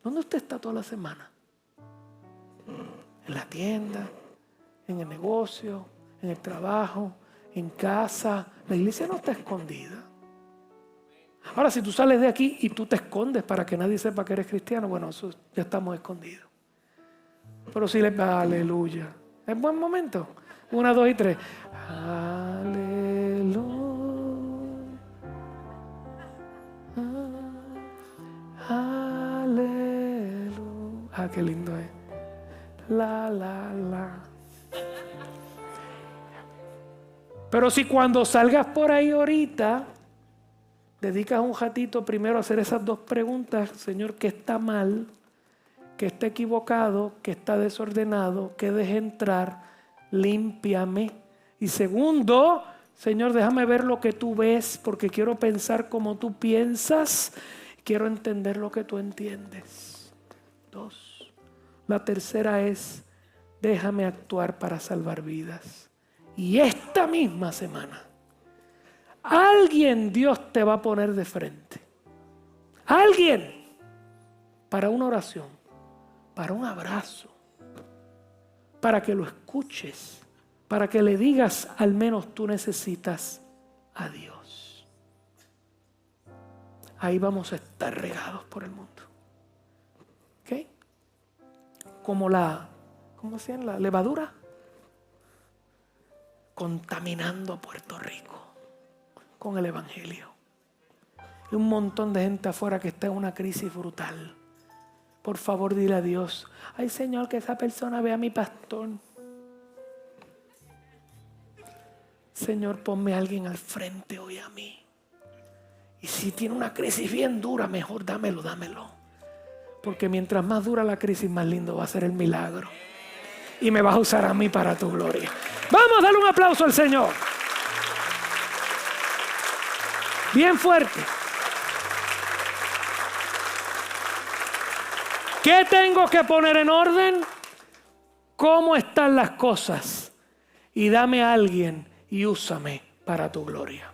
¿Dónde usted está toda la semana? En la tienda, en el negocio, en el trabajo, en casa. La iglesia no está escondida. Ahora, si tú sales de aquí y tú te escondes para que nadie sepa que eres cristiano, bueno, eso ya estamos escondidos. Pero si les va, aleluya. Es buen momento. 1, 2 y 3. Aleluya. Aleluya. Ah, qué lindo es. La, la, la. Pero si cuando salgas por ahí ahorita, dedicas un ratito primero a hacer esas 2 preguntas, Señor, ¿qué está mal? ¿Qué está equivocado? ¿Qué está desordenado? ¿Qué deje entrar? Límpiame. Y segundo, Señor, déjame ver lo que tú ves, porque quiero pensar como tú piensas. Quiero entender lo que tú entiendes. 2. La tercera es, déjame actuar para salvar vidas. Y esta misma semana, alguien Dios te va a poner de frente. Alguien. Para una oración. Para un abrazo. Para que lo escuches. Para que le digas, al menos tú necesitas a Dios. Ahí vamos a estar regados por el mundo. ¿Ok? Como ¿cómo se llama? La levadura. Contaminando Puerto Rico con el evangelio. Y un montón de gente afuera que está en una crisis brutal. Por favor, dile a Dios, ay Señor, que esa persona vea a mi pastor. Señor, ponme a alguien al frente hoy a mí. Y si tiene una crisis bien dura, mejor dámelo. Porque mientras más dura la crisis, más lindo va a ser el milagro. Y me vas a usar a mí para tu gloria. Vamos a darle un aplauso al Señor. Bien fuerte. ¿Qué tengo que poner en orden? ¿Cómo están las cosas? Y dame a alguien y úsame para tu gloria.